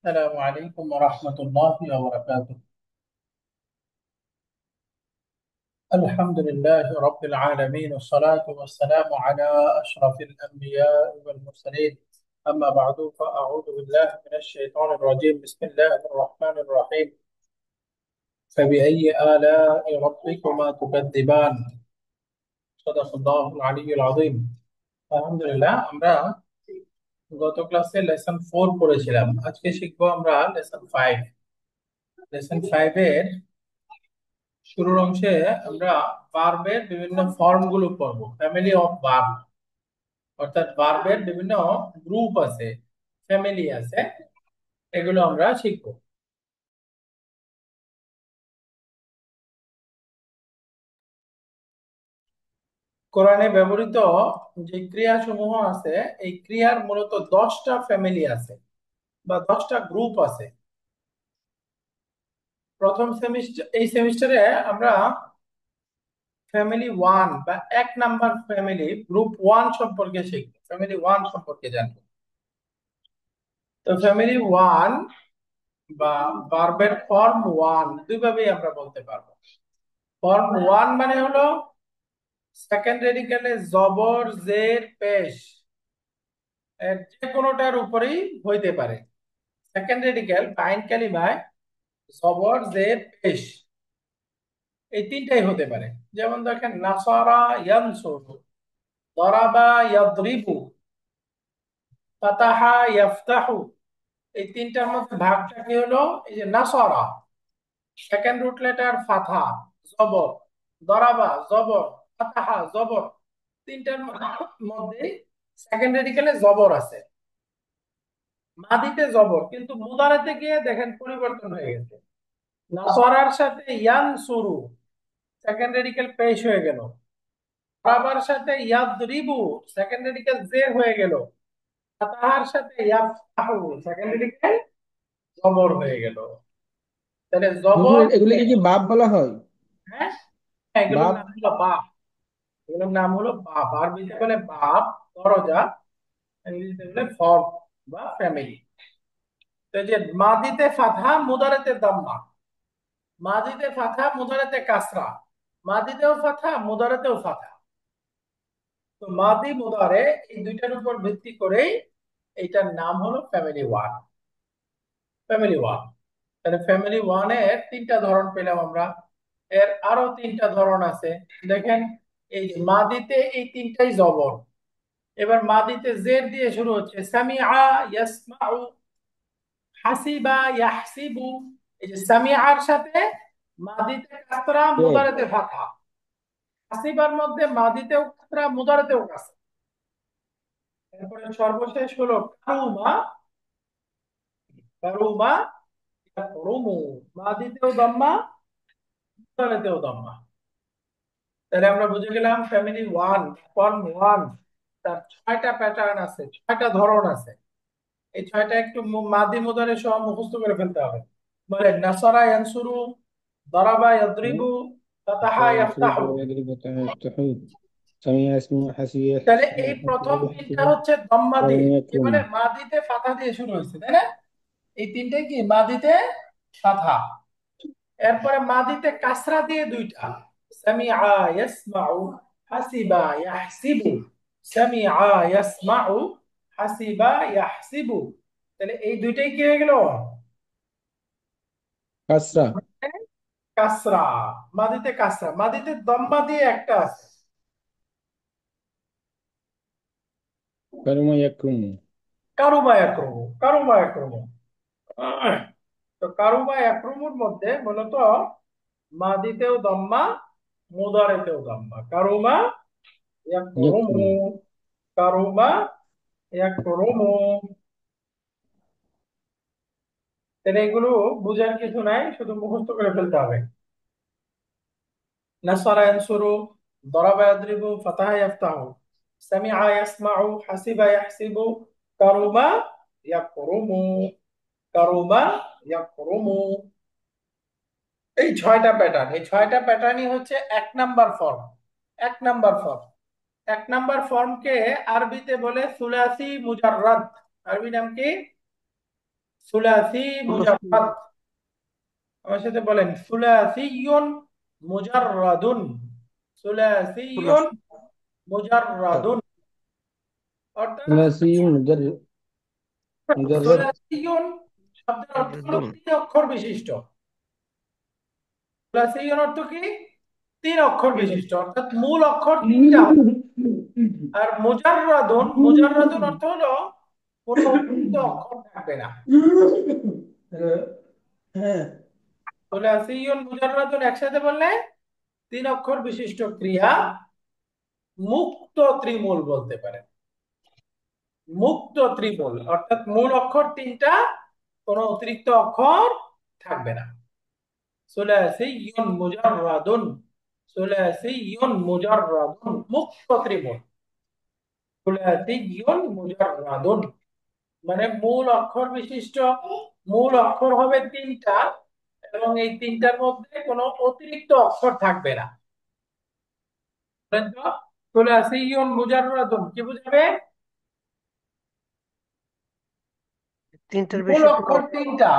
السلام عليكم ورحمة الله وبركاته. الحمد لله رب العالمين، والصلاة والسلام على أشرف الأنبياء والمرسلين. أما بعد، فأعوذ بالله من الشيطان الرجيم. بسم الله الرحمن الرحيم. فبأي آلاء ربكما تكذبان؟ صدق الله العلي العظيم. আলহামদুলিল্লাহ, আমরা গত ক্লাসে লেসন 4 পড়েছিলাম। আজকে শিখবো আমরা লেসন 5। লেসন 5 এর শুরুর অংশে আমরা ভার্বের বিভিন্ন ফর্ম গুলো পড়বো। ফ্যামিলি অফ ভার্ব, অর্থাৎ ভার্বের বিভিন্ন গ্রুপ আছে, ফ্যামিলি আছে, এগুলো আমরা শিখবো। কোরআনে ব্যবহৃত যে ক্রিয়া সমূহ আছে, এই ক্রিয়ার মূলত 10টা ফ্যামিলি আছে বা 10টা গ্রুপ আছে। প্রথম সেমিস্টার, এই সেমিস্টারে আমরা ফ্যামিলি 1 বা 1 নাম্বার ফ্যামিলি গ্রুপ 1 সম্পর্কে শিখবো, ফ্যামিলি 1 সম্পর্কে জানবো। তো ফ্যামিলি 1 বা ভার্বের ফর্ম 1 দুইভাবেই আমরা বলতে পারবো। ফর্ম 1 মানে হলো সেকেন্ড রেডিক্যালে জবর জের পেশ, এর যে কোনোটার উপরেই হইতে পারে। সেকেন্ড রেডিক্যাল বাইন কালিমায় জবর জের পেশ এই তিনটাই হতে পারে। যেমন দেখেন, নাসারা ইয়ানসুরু, দরাবা ইয়াদরিবু, ফাতাহা ইয়াফতাহু। এই তিনটার মধ্যে ভাগটা কি হলো? এই যে নাসারা, সেকেন্ড রুট লেটার ফাথা, জবর, দরাবা জবর, ফাতাহা জবর, তিনটার মধ্যে সেকেন্ড রেডিক্যালে জবর আছে। মাদিতে জবর, কিন্তু মুদারাতে গিয়ে দেখেন পরিবর্তন হয়ে গেছে। নাসরার সাথে ইয়ানসুরু, সেকেন্ড রেডিক্যাল পেশ হয়ে গেল। দরাবার সাথে ইয়াদরিবু, সেকেন্ড রেডিক্যাল জের হয়ে গেল। ফাতাহার সাথে ইয়াফতাহু, সেকেন্ড রেডিক্যাল জবর হয়ে গেল। তাহলে হুজুর, জবর এগুলিকে পেশ। কি বাপ বলা হয়? হ্যাঁ, এগুলোর বাপ। নাম হলো বাপ। এগুলোর নাম হলো বাপ। আরবিতে বলে বাপ, দরজা। ইংরেজিতে বলে ফর্ম বা ফ্যামিলি। তো এই যে মাদিতে ফাথা, মুদারাতে দাম্মা। মাদিতে ফাথা, মুদারাতে কাসরা। মাদিতেও ফাথা, মুদারাতেও ফাথা। তো মাদি মুদারে এই দুইটার উপর ভিত্তি করেই এইটার নাম হলো ফ্যামিলি 1। ফ্যামিলি 1, তাহলে ফ্যামিলি 1 এর তিনটা ধরন পেলাম আমরা। এর আরো তিনটা ধরন আছে। দেখেন, এই যে মাদিতে এই তিনটাই জবর। এবার মাদিতে জের দিয়ে শুরু হচ্ছে, সামিআ ইয়াসমাউ, হাসিবা ইয়াহসিবু। এই যে সামিআর সাথে মাদিতে কাসরা, কে? মুদারাতে ফাতহা। হাসিবার মধ্যে মাদিতেও কাসরা, মুদারাতেও কাসরা। এরপরে সর্বশেষ হলো কারুমা। কারুমা ইয়াকরুমু, মাদিতেও দাম্মা, মুদারাতেও দাম্মা। তাহলে আমরা বুঝে গেলাম ফ্যামিলি 1, ফর্ম 1, তার 6টা প্যাটার্ন আছে, 6টা ধরন আছে। এই 6টা একটু মাদি মুদারে সহ মুখস্থ করে ফেলতে হবে। বলে নাসারা ইয়ানসুরু, দারাবা হুম? ইয়াদরিবু, ফাতাহা আচ্ছা, শুরু ইয়াফতাহু। করে এগুলি কথা ইফতাহু, সামিয়া ইসমু হাসিয়া তাহলে হাসিয়া এই প্রথম হাসিয়া তিনটা হাসিয়া হচ্ছে দম্মা দিয়ে, ওয়ালামিয়া কি কুম। মানে মাদিতে ফাথা দিয়ে শুরু হয়েছে, তাই না? এই তিনটে কি মাদিতে ফাথা। এরপরে মাদিতে কাসরা দিয়ে দুইটা, সামিআ ইয়াসমাউ, হাসিবা ইয়াহসিবু। সামিআ ইয়াসমাউ, হাসিবা ইয়াহসিবু। তাহলে এই দুইটাই কি হয়ে গেল? কাসরা। কাসরা। মাদিতে কাসরা, মাদিতে দম্মা দিয়ে একটা আছে, কারুমা ইয়াকুম। কারুবা ইয়াকরুমু, কারুবা ইয়াকরুমু। তো কারুবা ইয়াকরুমুর মধ্যে মূলত মাদিতেও দম্মা, মুদারেতেও দম্মা। কারুমা ইয়াকুম। ইয়াকরুমু, কারুমা ইয়াকরুমু। তাহলে এগুলো বুঝার কিছু নাই, শুধু মুখস্থ করে ফেলতে হবে। নাসারা ইয়ানসুরু, দরাবা ইয়াদরিবু, ফাতাহা ইয়াফতাহু, সামিআ ইয়াসমাউ, হাসিবা ইয়াহসিবু, কারুমা ইয়াকরুমু, কারুমা ইয়াকরুমু। এই 6টা প্যাটার্ন, এই 6টা প্যাটার্নই হচ্ছে 1 number form. 1 number form. 1 number ফর্মকে আরবিতে বলে সুলাসি মুজাররাদ। আরবি নাম কি? সুলাসি ثلاثي মুজাররাদ। আমার সাথে বলেন, সুলাসিয়ুন মুজাররাদুন। সুলাসিয়ুন ثلاثي মুজাররাদুন অর্থাৎ ثلاثي مجرد সুলাসিয়ুন শব্দের অর্থ হলো مجرد তিন অক্ষর বিশিষ্ট। সুলাসিয়ুন অর্থ কি? তিন অক্ষর বিশিষ্ট, অর্থাৎ মূল অক্ষর তিনটা হবে। আর মুজাররাদুন, মুজাররাদুন অর্থ হলো কোনো অতিরিক্ত অক্ষর থাকবে না। সুলাসিয়ুন মুজাররাদুন একসাথে বললে তিন অক্ষর বিশিষ্ট ক্রিয়া, মুক্ত ত্রিমূল বলতে পারে। মুক্ত ত্রিমূল অর্থাৎ মূল অক্ষর তিনটা, কোনো অতিরিক্ত অক্ষর থাকবে না। সুলাসিয়ুন মুজাররাদুন, সুলাসিয়ুন মুজাররাদুন মুক্ত ত্রিমূল। সুলাসিয়ুন মুজাররাদুন মানে মূল অক্ষর বিশিষ্ট, মূল অক্ষর হবে তিনটা এবং এই তিনটার মধ্যে কোনো অতিরিক্ত অক্ষর থাকবে না। বলেন তো, সুলাসিয়ুন মুজাররাদুন কি বুঝাবে? তিনটার মূল বেশি কোনো অক্ষর তিনটা,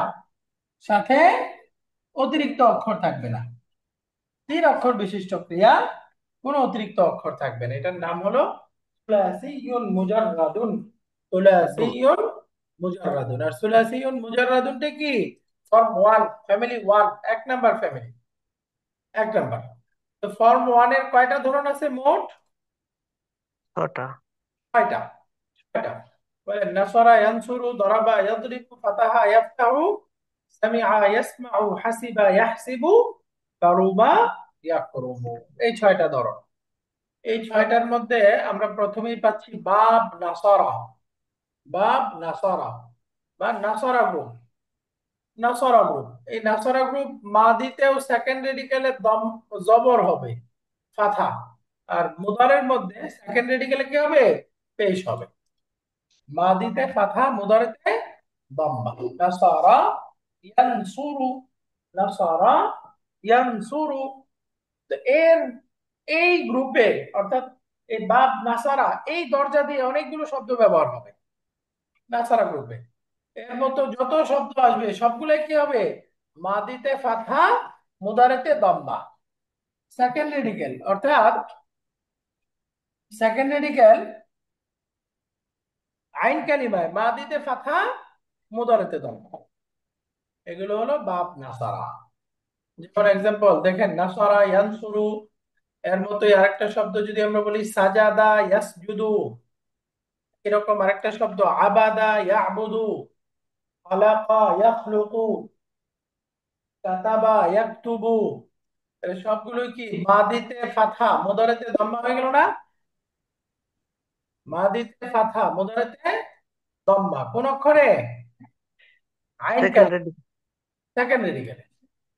সাথে অতিরিক্ত অক্ষর থাকবে না। তিন অক্ষর বিশিষ্ট ক্রিয়া, কোনো অতিরিক্ত অক্ষর থাকবে না, এটার নাম হলো সুলাসিয়ুন মুজাররাদুন। দুন। সুলাসিয়ুন মুজাররাদুন। আর সুলাসিয়ুন মুজাররাদুনটা কি? ফর্ম ওয়ান, ফ্যামিলি ওয়ান, এক নাম্বার ফ্যামিলি, এক নাম্বার। তো ফর্ম ওয়ান এর কয়টা ধরন আছে মোট? ছটা। ছয়টা। ছয়টা। বলেন, নাসরা ইয়ানসুরু, দরাবা ইয়াদরিবু, ফাতাহা ইয়াফতাহু, সামিআ ইয়াসমাউ, হাসিবা ইয়াহসিবু, কারুবা ইয়াকরুমু। এই ছয়টা ধরন। এই ছয়টার মধ্যে আমরা প্রথমেই পাচ্ছি বাব নাসারা। বাব নাসারা বা নাসারা গ্রুপ। নাসারা গ্রুপ, এই নাসারা গ্রুপ মাদিতেও সেকেন্ড রেডিকেলে দম জবর হবে, ফাথা। আর মুদারের মধ্যে সেকেন্ড রেডিকেলে কি হবে? পেশ হবে। মাদিতে ফাথা, মুদারেতে দম্মা। নাসারা ইয়ানসুরু, নাসারা ইয়ানসুরু। তো এর এই গ্রুপে অর্থাৎ এই বাব নাসারা এই দরজা দিয়ে অনেকগুলো শব্দ ব্যবহার হবে নাসারা গ্রুপে। এর মতো যত শব্দ আসবে সবগুলো কি হবে? মাদিতে ফাথা, মুদারেতে দম্মা। সেকেন্ড রেডিকেল অর্থাৎ সেকেন্ড রেডিকেল আইন কালিমায় মাদিতে ফাথা, মুদারেতে দম্মা। এগুলো হলো বাব নাসারা। ফর এক্সাম্পল দেখেন, নাসারা ইয়ানসুরু এর মতোই আরেকটা শব্দ যদি আমরা বলি সাজাদা ইয়াসজুদু, এরকম আরেকটা শব্দ আবাদা ইয়াবুদু, খালাকা ইয়াখলুকু, কাতাবা ইয়াকতুবু। এর সবগুলোই কি মাদিতে ফাথা, মুদারেতে দম্মা হয়ে গেল না? মাদিতে ফাথা, মুদারেতে দম্মা, কোন অক্ষরে? আইন কালিমা, সেকেন্ডারি। সেকেন্ড রেডিকেলে।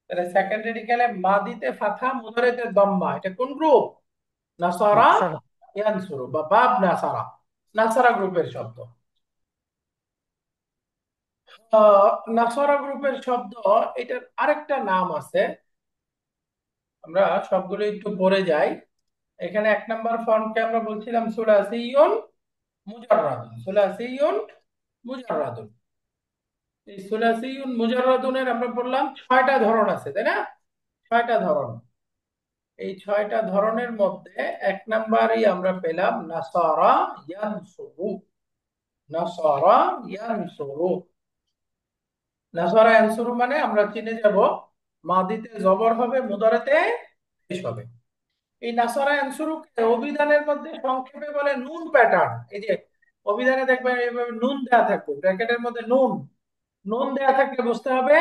তাহলে সেকেন্ড রেডিকেলে মাদিতে ফাথা, মুদারেতে দম্মা, এটা কোন গ্রুপ? নাসারা নাসারা। ইয়ানসুরু বা বাব নাসারা, নাসারা গ্রুপের শব্দ। নাসারা গ্রুপের শব্দ, এটার আরেকটা নাম আছে, আমরা সবগুলো একটু পড়ে যাই। এখানে এক নাম্বার ফর্মকে আমরা বলছিলাম সুলাসিয়ুন মুজাররাদুন। সুলাসিয়ুন মুজাররাদুন, এই সুলাসিয়ুন মুজাররাদুনের আমরা বললাম ছয়টা ধরন আছে, তাই না? ছয়টা ধরন। এই ছয়টা ধরনের মধ্যে এক নাম্বারই আমরা পেলাম নাসারা ইয়ানসুরু। নাসারা ইয়ানসুরু, নাসারা ইয়ানসুরু মানে আমরা চিনে যাব মাদিতে জবর হবে, মুদারেতে পেশ হবে। এই নাসারা আনসুরুকে অভিধানের মধ্যে সংক্ষেপে বলে নুন প্যাটার্ন। এই যে অভিধানে দেখবেন এইভাবে নুন দেয়া থাকবে, ব্র্যাকেটের মধ্যে নুন, নুন দেয়া থাকলে বুঝতে হবে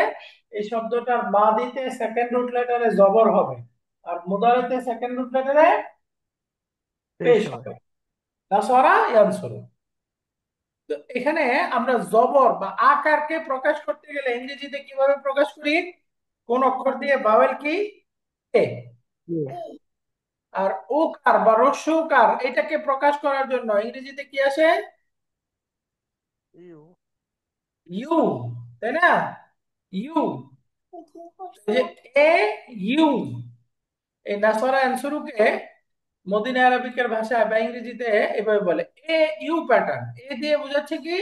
এই শব্দটার মাদিতে সেকেন্ড রুট লেটারে জবর হবে আর মুদারিতে সেকেন্ড রুট লেটারে পেশ পেশ হবে। হবে। নাসারা ইয়ানসুরু। তো এখানে আমরা জবর বা আকারকে প্রকাশ করতে গেলে ইংরেজিতে কিভাবে প্রকাশ করি? কোন অক্ষর দিয়ে? ভাওয়েল কি? এ। ইউ। আর ওকার বা রস্যকার এটাকে প্রকাশ করার জন্য ইংরেজিতে কি আসে? ইউ। ইউ, তাই না? ইউ, যে এ ইউ। এই নাসারা আনসুরুকে মদিনা আরবিকের ভাষায় বা ইংরেজিতে এভাবে বলে এ ইউ প্যাটার্ন। এ দিয়ে বোঝাচ্ছে কি?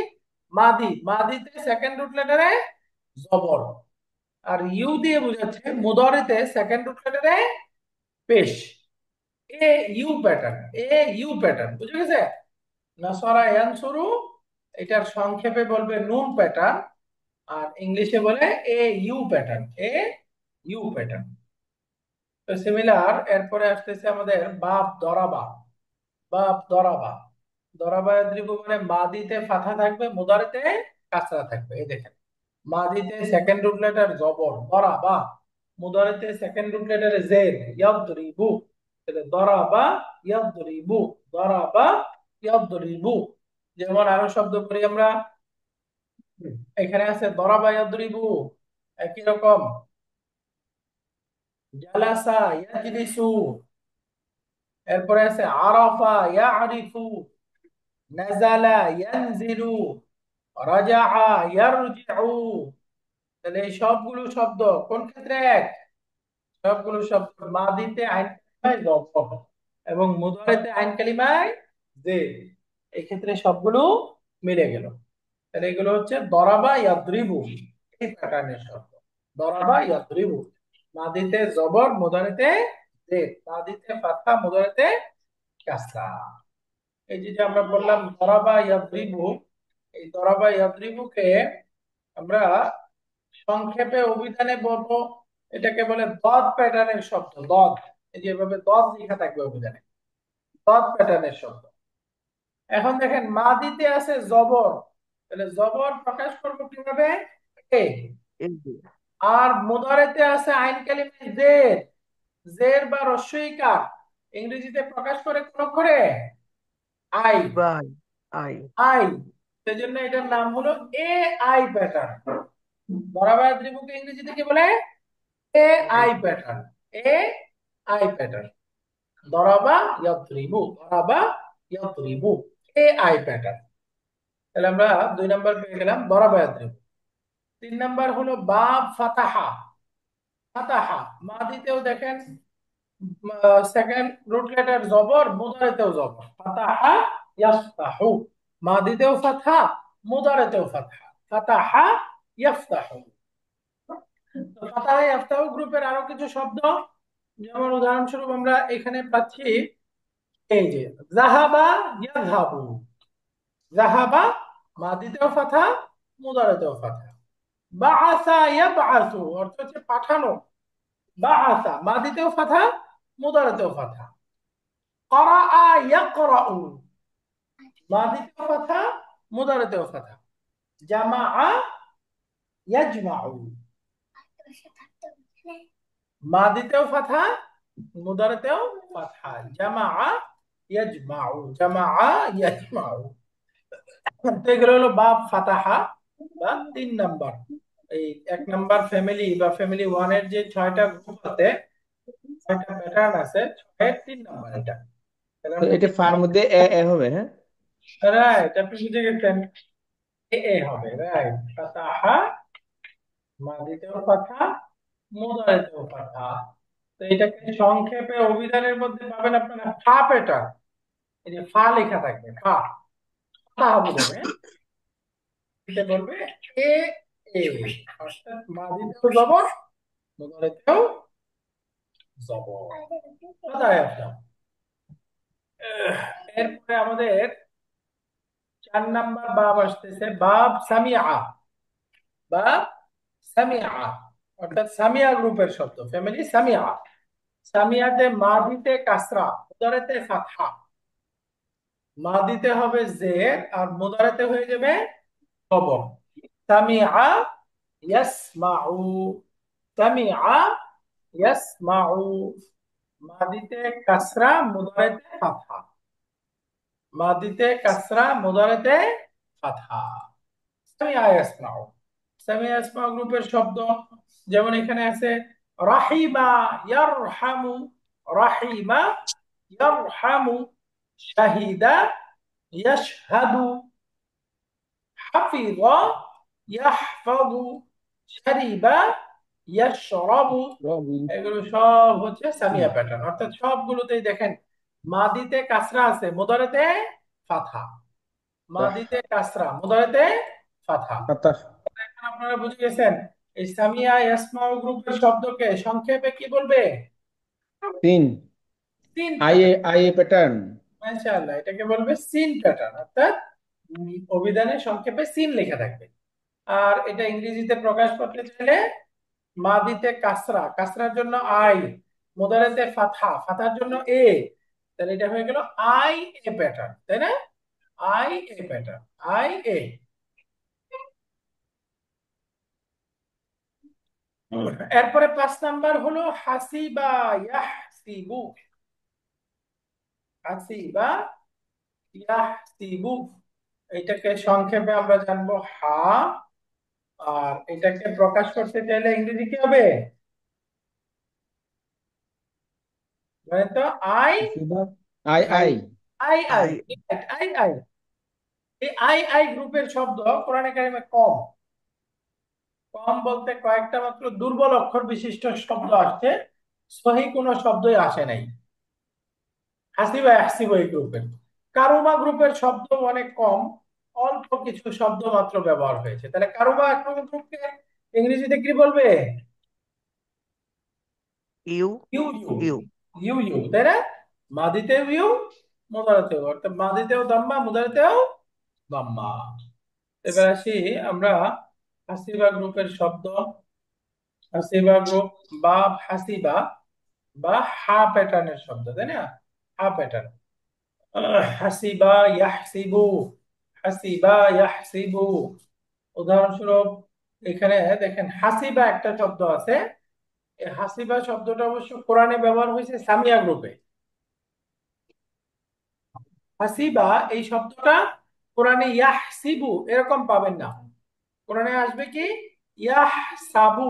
মাদি, মাদিতে সেকেন্ড রুট লেটারে জবর, আর ইউ দিয়ে বোঝাচ্ছে মুদারিতে সেকেন্ড রুট লেটারে পেশ। এ you pattern, A you pattern, বুঝে গেছে? নাসারা ইয়ানসুরু, এটার সংক্ষেপে বলবে নুন প্যাটার্ন, আর ইংলিশে বলে এ you pattern, A you pattern. তো সিমিলার, এরপরে আসতেছে আমাদের বাপ দরাবা। বাপ দরাবা, দরাবা ইয়াদরিবু মানে মাদিতে ফাথা থাকবে, মুদারিতে কাসরা থাকবে। এই দেখেন, মাদিতে সেকেন্ড রুট লেটার জবর দরাবা, মুদারিতে সেকেন্ড রুট লেটার জের ইয়াদরিবু, তাহলে দরাবা ইয়াদরিবু, দরাবা ইয়াদরিবু। যেমন আরো শব্দ করি আমরা, এখানে আছে দরাবা ইয়াদরিবু, একই রকম জালাসা ইয়াজলিসু, এরপরে আছে আরাফা ইয়ারিফু, নাজালা ইয়ানজিলু, রাজাআ ইয়ারজিউ। তাহলে এই সবগুলো শব্দ কোন ক্ষেত্রে এক? সবগুলো শব্দ মাদিতে আইন কালিমায় জবর এবং মুদারিতে আইন কালিমায় জের, এই ক্ষেত্রে সবগুলো মিলে গেল। তাহলে এগুলো হচ্ছে দরাবা ইয়াদরিবু, এই প্যাটার্নের শব্দ। দরাবা ইয়াদরিবু, মাদিতে জবর, মুদারিতে জের, মাদিতে ফাতহা, মুদারিতে কাসরা। এই যে আমরা বললাম দরাবা ইয়াদরিবু, এই দরাবা ইয়াদরিবুকে আমরা সংক্ষেপে অভিধানে বলবো, এটাকে বলে দদ প্যাটার্নের শব্দ। দদ, এই যে এভাবে দদ লেখা থাকবে অভিধানে, দদ প্যাটার্নের শব্দ। এখন দেখেন মাদিতে আছে জবর, তাহলে জবর প্রকাশ করবো কিভাবে? এ। এই যে আর মুদারিতে আছে আইন কালিমা জের, জের বা রস্বইকার, ইংরেজিতে প্রকাশ করে কোন অক্ষরে? I, by I I. সেজন্য এটার নাম হলো এ আই প্যাটার্ন। বরাবর ত্রিভুজকে ইংরেজিতে কি বলে? A I pattern, A I pattern. দরাবা ইয়াদরিবু, দরাবা ইয়াদরিবু, এ আই প্যাটার্ন। তাহলে আমরা 2 নাম্বার পেয়ে গেলাম দরাবা ইয়াদরিবু। 3 নাম্বার হলো বাব ফাতাহা। ফাতাহা মাদিতেও দেখেন সেকেন্ড রুট লেটার জবর, মুদারিতেও জবর। ফাতাহা ইয়াফতাহু, মাদিতেও ফাতহা, মুদারিতেও ফাতহা। ফাতাহা ইয়াফতাহু। তো ফাতাহা ইয়াফতাহু গ্রুপের আরো কিছু শব্দ, যেমন উদাহরণস্বরূপ আমরা এখানে পাচ্ছি এই যে জাহাবা ইয়াযহাবু, জাহাবা মাদিতেও ফাতহা, মুদারিতেও ফাতহা। বাআসা ইয়াবআসু অর্থ হচ্ছে পাঠানো, বাআসা মাদিতেও ফাতহা, মুদারিতেও ফাতহা। ক্বারাআ ইয়াকরাউ, মাদিতেও ফাতহা, মুদারিতেও ফাতহা। জামাআ ইয়াজমাউ, মাদিতেও ফাতহা, মুদারিতেও ফাতহা। জামাআ ইয়াজমাউ, জামাআ ইয়াজমাউ। তো এগুলো হলো বাব ফাতাহা বা 3 নাম্বার। এই 1 নাম্বার ফ্যামিলি বা ফ্যামিলি 1 এর যে 6টা গ্রুপ আছে, 6টা প্যাটার্ন আছে, 6-3 নাম্বার এটা। তাহলে তো আমরা এটা ফার মধ্যে এ এ হবে, হ্যাঁ? রাইট, আপনি বুঝে গেছেন, এ এ হবে, রাইট। ফাতাহা মাদিতেও ফাতহা, মুদারিতেও ফাতহা। তো এটাকে সংক্ষেপে অভিধানের মধ্যে পাবেন আপনারা ফা প্যাটার্ন। এই যে ফা লেখা থাকবে, ফা, ফাতাহা বোঝাবে, এটা বলবে এ এ, অর্থাৎ মাদিতেও জবর, মুদারিতেও জবর। কোথায় আসলাম? এরপরে আমাদের 4 নাম্বার বাব আসতেছে, বাব সামিআ। বাব সামিআ অর্থাৎ সামিয়া গ্রুপের শব্দ, ফ্যামিলি সামিআ। সামিয়াতে মাদিতে কাসরা, মুদারিতে ফাতহা। মাদিতে হবে জের আর মুদারিতে হয়ে যাবে জবর। সামিআ ইয়াসমাউ, সামিআ ইয়াসমাউ, মাদিতে কাসরা, মুদারিতে ফাতহা। মাদিতে কাসরা, মুদারিতে ফাতহা। সামিআ ইয়াসমাউ, সামিআ ইয়াসমাউ গ্রুপের শব্দ, যেমন এখানে আছে রাহিমা ইয়ারহামু, রাহিমা ইয়ারহামু, শাহিদা ইয়াশহাদু, হাফিযা ইয়াহফাযু, শারিবা ইয়াশরাবু। রবি। এগুলো সব হচ্ছে সামিয়া প্যাটার্ন, অর্থাৎ সবগুলোতেই দেখেন মাদিতে কাসরা আছে, মুদারিতে ফাতহা। মাদিতে কাসরা, মুদারিতে ফাতহা। ফাতাহ। এখন আপনারা বুঝে গেছেন এই সামিয়া ইয়াসমাউ গ্রুপের শব্দকে সংক্ষেপে কি বলবে? সিন। সিন I A pattern. I A pattern. মাশাআল্লাহ, এটাকে বলবে সিন প্যাটার্ন, অর্থাৎ অভিধানে সংক্ষেপে সিন লেখা থাকবে। আর এটা ইংরেজিতে প্রকাশ করতে চাইলে মাদিতে কাসরা, কাসরার জন্য আই, মুদারেতে ফাতহা, ফাতহার জন্য এ, তাহলে এটা হয়ে গেল আই এ প্যাটার্ন, তাই না? আই এ প্যাটার্ন, আই এ। এরপরে 5 নাম্বার হলো হাসিবা ইয়াহসিবু। হাসিবা ইয়াহসিবু, এটাকে সংক্ষেপে আমরা জানবো হা। আর এটাকে প্রকাশ করতে চাইলে ইংরেজি কি হবে? মানে তো আই হাসিবা। আই আই আই। আই আই আই আই আই। এই আই আই গ্রুপের শব্দ কোরআনে কারিমে কম। কম বলতে কয়েকটা মাত্র দুর্বল অক্ষর বিশিষ্ট শব্দ আসছে, সহি কোনো শব্দই আসে নাই হাসিবা হাসিবা এই গ্রুপের। কারুমা গ্রুপের শব্দ অনেক কম, অল্প কিছু শব্দ মাত্র ব্যবহার হয়েছে। তাহলে কারুমা গ্রুপকে ইংরেজিতে কি বলবে? U U U. U U U, তাই না? মাদিতেও ইউ, মুদারাতেও, অর্থাৎ মাদিতেও দাম্মা, মুদারাতেও দাম্মা। এবার আসি আমরা হাসিবা গ্রুপের শব্দ। হাসিবা গ্রুপ বা হাসিবা বা হা প্যাটার্নের শব্দ, তাই না? হা প্যাটার্ন। হাসিবা ইয়াহসিবু, হাসিবা ইয়াহসিবু। উদাহরণস্বরূপ এখানে দেখেন হাসিবা একটা শব্দ আছে। এই হাসিবা শব্দটা অবশ্য কোরআনে ব্যবহার হয়েছে সামিয়া গ্রুপে। হাসিবা এই শব্দটা কোরআনে ইয়াহসিবু এরকম পাবেন না। কোরআনে আসবে কি ইয়াহসাবু।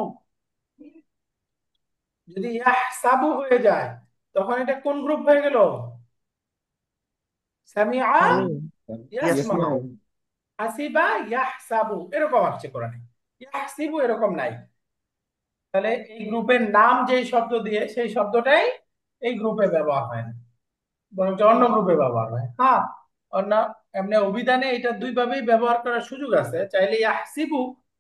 যদি ইয়াহসাবু হয়ে যায় তখন এটা কোন গ্রুপ হয়ে গেল? সামিআ সামি ইয়াসমাউ। ইয়াসমাউ ইয়াসমাউ। হাসিবা ইয়াহসাবু এরকম আসছে কোরআনে, ইয়াহসিবু এরকম নাই। তাহলে এই গ্রুপের নাম যেই শব্দ দিয়ে সেই শব্দটাই এই গ্রুপে ব্যবহার হয় না, বরং অন্য গ্রুপে ব্যবহার হয়। হ্যাঁ, অন্য এমনি অভিধানে এটা দুই ভাবেই ব্যবহার করার সুযোগ আছে। চাইলে ইয়াহসিবু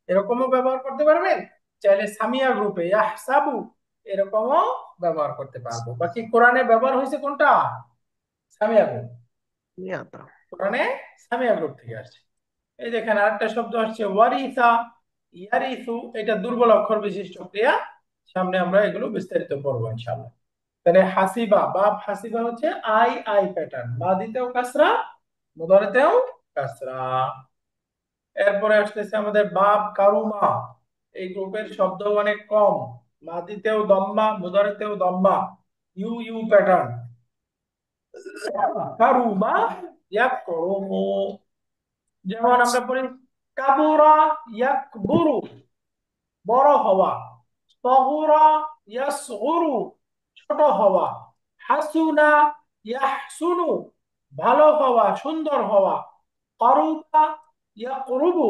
এরকমও ব্যবহার করতে পারবেন, চাইলে সামিয়া গ্রুপে ইয়াহসাবু এরকমও ব্যবহার করতে পারবো। বাকি কোরআনে ব্যবহার হয়েছে কোনটা? সামিয়া গ্রুপ। ইয়াতা কোরআনে সামিয়া গ্রুপ থেকে আসছে। এই দেখেন আরেকটা শব্দ আসছে ওয়ারিসা, ইয়ারিসু, এটা দুর্বল অক্ষর বিশিষ্ট ক্রিয়া। সামনে আমরা এগুলো বিস্তারিত পড়বো ইনশাআল্লাহ। তাহলে হাসিবা বা হাসিবা হচ্ছে আই আই প্যাটার্ন, মাদিতেও কাসরা, মুদারিতেও কাসরা। এরপরে আসতেছে আমাদের বাব কারুমা, এই গ্রুপের শব্দ অনেক কম, মাদিতেও দম্মা, মুদারিতেও দম্মা, ইউ ইউ প্যাটার্ন। কারুমা ইয়াকরুমু, যেমন আমরা পড়ি কাবুরা ইয়াকবুরু, বড় হওয়া। সগুরা ইয়াসগুরু, ছোট হওয়া। হাসুনা ইয়াহসুনু, ভালো হওয়া, সুন্দর হওয়া। করুবা ইয়াকরুবু,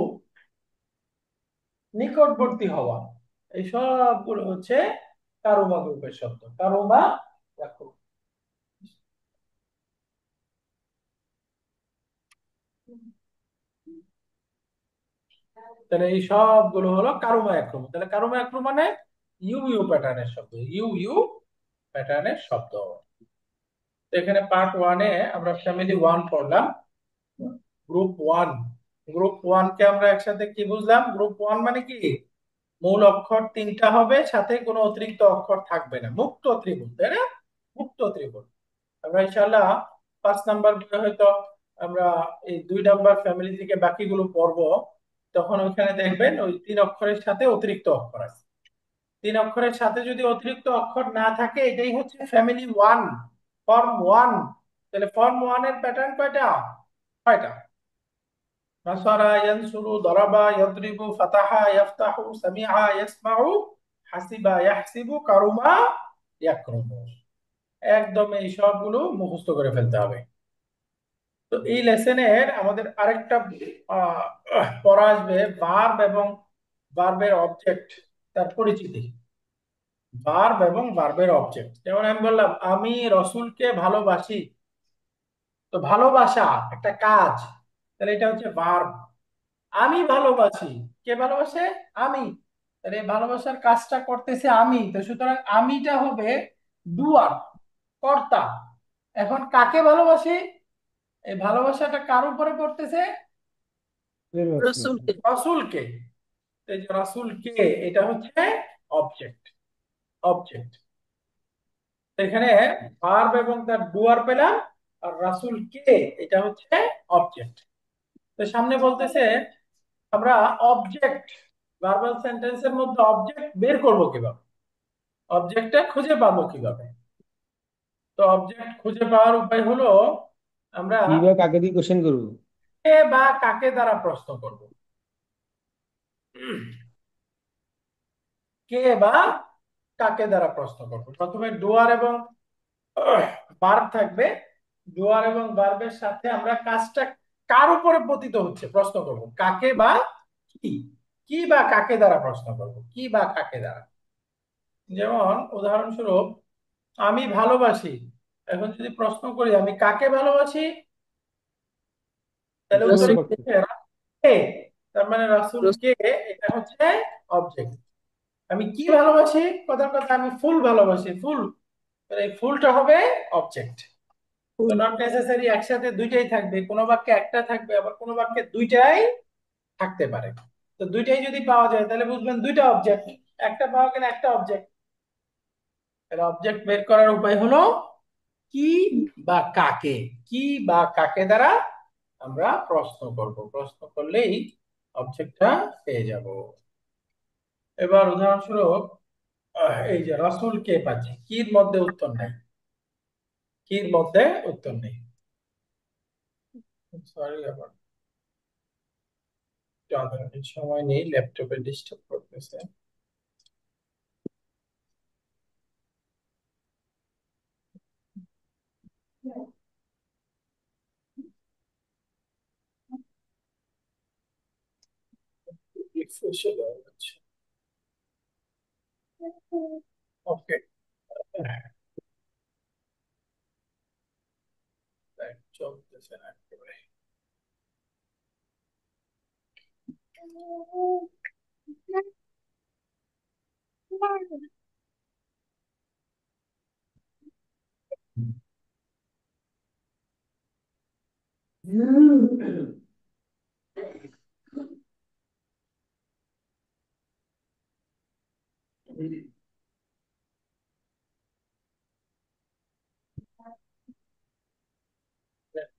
নিকটবর্তী হওয়া। এই সবগুলো হচ্ছে কারুবা গ্রুপের শব্দ। কারুবা ইয়াকরুবু। তাহলে এই সবগুলো হলো কারুমা একরুম। তাহলে কারুমা একরুম মানে ইউ ইউ প্যাটার্নের শব্দ, ইউ ইউ প্যাটার্নের শব্দ। তো এখানে পার্ট ওয়ানে আমরা ফ্যামিলি ওয়ান পড়লাম। গ্রুপ ওয়ান, গ্রুপ ওয়ান কে আমরা একসাথে কি বুঝলাম? গ্রুপ ওয়ান মানে কি, মূল অক্ষর তিনটা হবে, সাথে কোনো অতিরিক্ত অক্ষর থাকবে না, মুক্ত ত্রিভুজ, তাই না? মুক্ত ত্রিভুজ। আমরা ইনশাআল্লাহ 5 নাম্বার বইয়ে হয়তো আমরা এই 2 নাম্বার ফ্যামিলি থেকে বাকিগুলো পড়বো। তখন ওইখানে দেখবেন ওই 3 অক্ষরের সাথে অতিরিক্ত অক্ষর আছে। 3 অক্ষরের সাথে যদি অতিরিক্ত অক্ষর না থাকে এটাই হচ্ছে ফ্যামিলি ওয়ান, ফর্ম ওয়ান। তাহলে ফর্ম ওয়ানের প্যাটার্ন কয়টা? 6টা। নাসারা ইয়ানসুরু, দরাবা ইয়াদরিবু, ফাতাহা ইয়াফতাহু, সামিআ ইয়াসমাউ, হাসিবা ইয়াহসিবু, কারুমা ইয়াকরুমু। একদম এই সবগুলো মুখস্থ করে ফেলতে হবে। তো এই লেসনের আমাদের আরেকটা পড়া আসবে ভার্ব এবং ভার্বের অবজেক্ট, তার পরিচিতি। ভার্ব এবং ভার্বের অবজেক্ট, যেমন আমি বললাম আমি রসুলকে ভালোবাসি, তো ভালোবাসা একটা কাজ, তাহলে এটা হচ্ছে ভার্ব। আমি ভালোবাসি, কে ভালোবাসে? আমি। তাহলে এই ভালোবাসার কাজটা করতেছে আমি, তো সুতরাং আমিটা হবে ডুয়ার, কর্তা। এখন কাকে ভালোবাসি? এই ভালোবাসাটা কার উপরে পড়তেছে? রসুলকে। রাসূলকে। এই যে রাসূল কে, এটা হচ্ছে অবজেক্ট। অবজেক্ট এখানে ভার্ব এবং তার ডুয়ার পেলাম, আর রাসূল কে এটা হচ্ছে অবজেক্ট। তো সামনে বলতেছে আমরা অবজেক্ট, ভার্বাল সেন্টেন্সের মধ্যে অবজেক্ট বের করব কিভাবে, অবজেক্টটা খুঁজে পাবো কিভাবে। তো অবজেক্ট খুঁজে পাওয়ার উপায় হলো আমরা কি বা কাকে দিয়ে কোশ্চেন করবো? কে বা কাকে দ্বারা প্রশ্ন করব। কে বা কাকে দ্বারা প্রশ্ন করব, প্রথমে ডুয়ার এবং ভার্ব থাকবে। ডুয়ার এবং ভার্বের সাথে আমরা কাজটা কার উপরে পতিত হচ্ছে প্রশ্ন করব, কাকে বা কি। কি বা কাকে দ্বারা প্রশ্ন করব, কি বা কাকে দ্বারা। যেমন উদাহরণস্বরূপ আমি ভালোবাসি, এখন যদি প্রশ্ন করি আমি কাকে ভালোবাসি, তাহলে উত্তরে রাসূলের কি পক্ষে। হবে? কে। তার মানে রাসূল রসুল। কে, এটা হচ্ছে অবজেক্ট। আমি কি ভালোবাসি, কথার কথা আমি ফুল ভালোবাসি, ফুল, তাহলে এই ফুলটা হবে অবজেক্ট। তো নট নেসেসারি একসাথে দুইটাই থাকবে, কোনো বাক্যে একটা থাকবে, আবার কোনো বাক্যে দুইটাই থাকতে পারে। তো দুইটাই যদি পাওয়া যায় তাহলে বুঝবেন দুইটা অবজেক্ট, একটা পাওয়া গেলে একটা অবজেক্ট। তাহলে অবজেক্ট বের করার উপায় হলো কি বা কাকে, কি বা কাকে দ্বারা আমরা প্রশ্ন করব, প্রশ্ন করলেই অবজেক্টটা পেয়ে যাব। এবার উদাহরণস্বরূপ এই যে রাসূল কে পাচ্ছি, কির মধ্যে উত্তর নাই, কির মধ্যে উত্তর নেই। সরি, আবার সময় নেই, ল্যাপটপে ডিস্টার্ব করতেছে। ওকে, চলতেছে না একেবারে।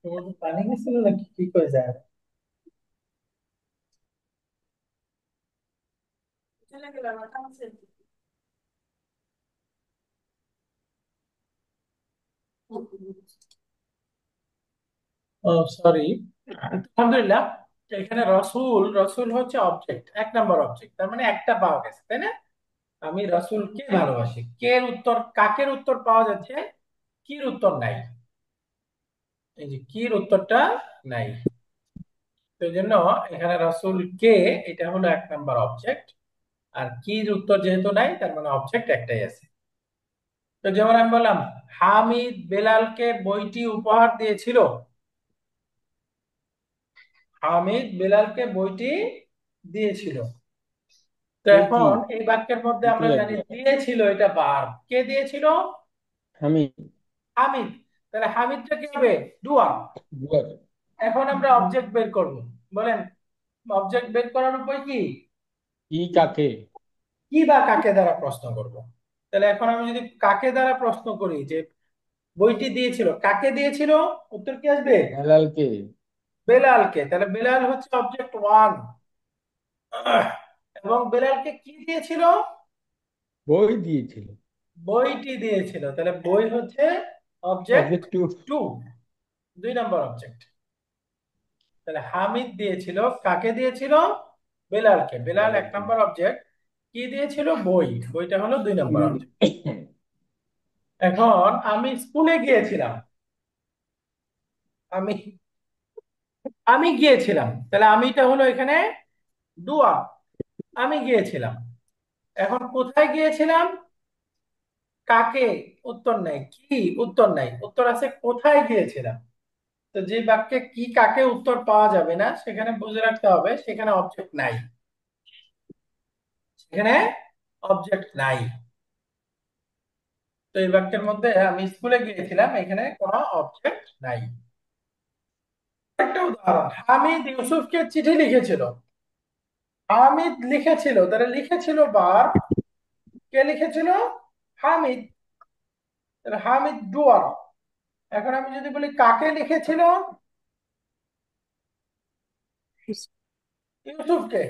তোমার পানি গেছিল নাকি, কি করে যায়? ও সরি, আলহামদুলিল্লাহ। এখানে রসুল, রসুল হচ্ছে অবজেক্ট, এক নাম্বার অবজেক্ট, তার মানে একটা পাওয়া গেছে, তাই না? আমি রসুলকে ভালোবাসি, কের উত্তর, কাকের উত্তর পাওয়া যাচ্ছে, কির উত্তর নাই। এই যে কির উত্তরটা নাই, তো এই জন্য এখানে রসুল কে এটা হলো এক নাম্বার অবজেক্ট, আর কির উত্তর যেহেতু নাই তার মানে অবজেক্ট একটাই আছে। তো যেমন আমি বললাম হামিদ বেলালকে বইটি উপহার দিয়েছিল, হামিদ বেলালকে বইটি দিয়েছিল। তো কে কি? এখন এই বাক্যের মধ্যে দিতে আমরা জানি লাগবে। দিয়েছিল এটা ভার্ব, কে দিয়েছিল? আমি। হামিদ। তাহলে হামিদটা কি হবে? ডুয়ার। দুয়ার। এখন আমরা অবজেক্ট বের করব, বলেন অবজেক্ট বের করার উপায় কি? কি কাকে? কি বা কাকে দ্বারা প্রশ্ন করব। তাহলে এখন আমি যদি কাকে দ্বারা প্রশ্ন করি যে বইটি দিয়েছিল, কাকে দিয়েছিল, উত্তর কি আসবে? হেলালকে। বেলালকে। তাহলে বেলাল হচ্ছে অবজেক্ট ওয়ান, এবং বেলালকে কি দিয়েছিল? বই দিয়েছিল। বইটি দিয়েছিল, তাহলে বই হচ্ছে অবজেক্ট অবজেক্ট টু। টু, দুই নম্বর অবজেক্ট। তাহলে হামিদ দিয়েছিল, কাকে দিয়েছিল? বেলালকে। বেলাল এক হেলালকে। নম্বর অবজেক্ট, কি দিয়েছিল? বই, বইটা হলো দুই নম্বর অবজেক্ট। এখন আমি স্কুলে গিয়েছিলাম, আমি আমি গিয়েছিলাম, তাহলে আমিটা হলো এখানে ডুয়া, আমি গিয়েছিলাম। এখন কোথায় গিয়েছিলাম? কাকে উত্তর নাই, কি উত্তর নাই, উত্তর আছে কোথায় গিয়েছিলাম। তো যে বাক্যে কি কাকে উত্তর পাওয়া যাবে না সেখানে বুঝে রাখতে হবে সেখানে অবজেক্ট নাই, সেখানে অবজেক্ট নাই। তো এই বাক্যের মধ্যে আমি স্কুলে গিয়েছিলাম, এখানে কোনো অবজেক্ট নাই। একটা উদাহরণ, হামিদ ইউসুফকে চিঠি লিখেছিল। হামিদ লিখেছিল, তাহলে লিখেছিল ভার্ব, কে লিখেছিল? হামিদ। তাহলে হামিদ ডুয়ার। এখন আমি যদি বলি কাকে লিখেছিল, ইউসুফকে,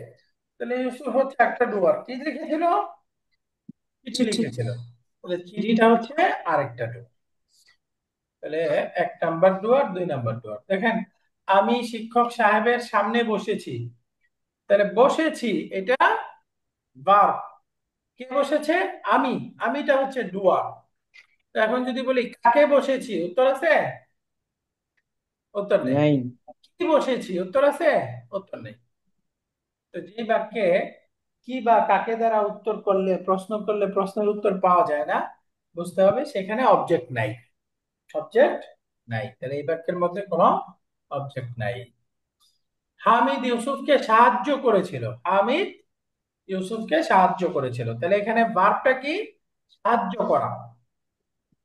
তাহলে ইউসুফ হচ্ছে একটা ডুয়ার, কি লিখেছিল? চিঠি চিঠি। লিখেছিল। তাহলে চিঠিটা হচ্ছে আরেকটা ডুয়ার। তাহলে 1 নাম্বার ডুয়ার, 2 নাম্বার ডুয়ার। দেখেন, আমি শিক্ষক সাহেবের সামনে বসেছি, তাহলে বসেছি এটা ভার্ব, কে বসেছে? আমি, আমিটা হচ্ছে ডুয়ার। তো এখন যদি বলি কাকে বসেছি, উত্তর আছে? উত্তর নেই। নাই। কি বসেছি, উত্তর আছে? উত্তর নেই। তো যে বাক্যে কি বা কাকে দ্বারা উত্তর করলে, প্রশ্ন করলে প্রশ্নের উত্তর পাওয়া যায় না, বুঝতে হবে সেখানে অবজেক্ট নাই, অবজেক্ট নাই। তাহলে এই বাক্যের মধ্যে কোনো অবজেক্ট নাই। হামিদ ইউসুফকে সাহায্য করেছিল। হামিদ ইউসুফকে সাহায্য করেছিল, তাহলে এখানে ভার্বটা কি? সাহায্য করা।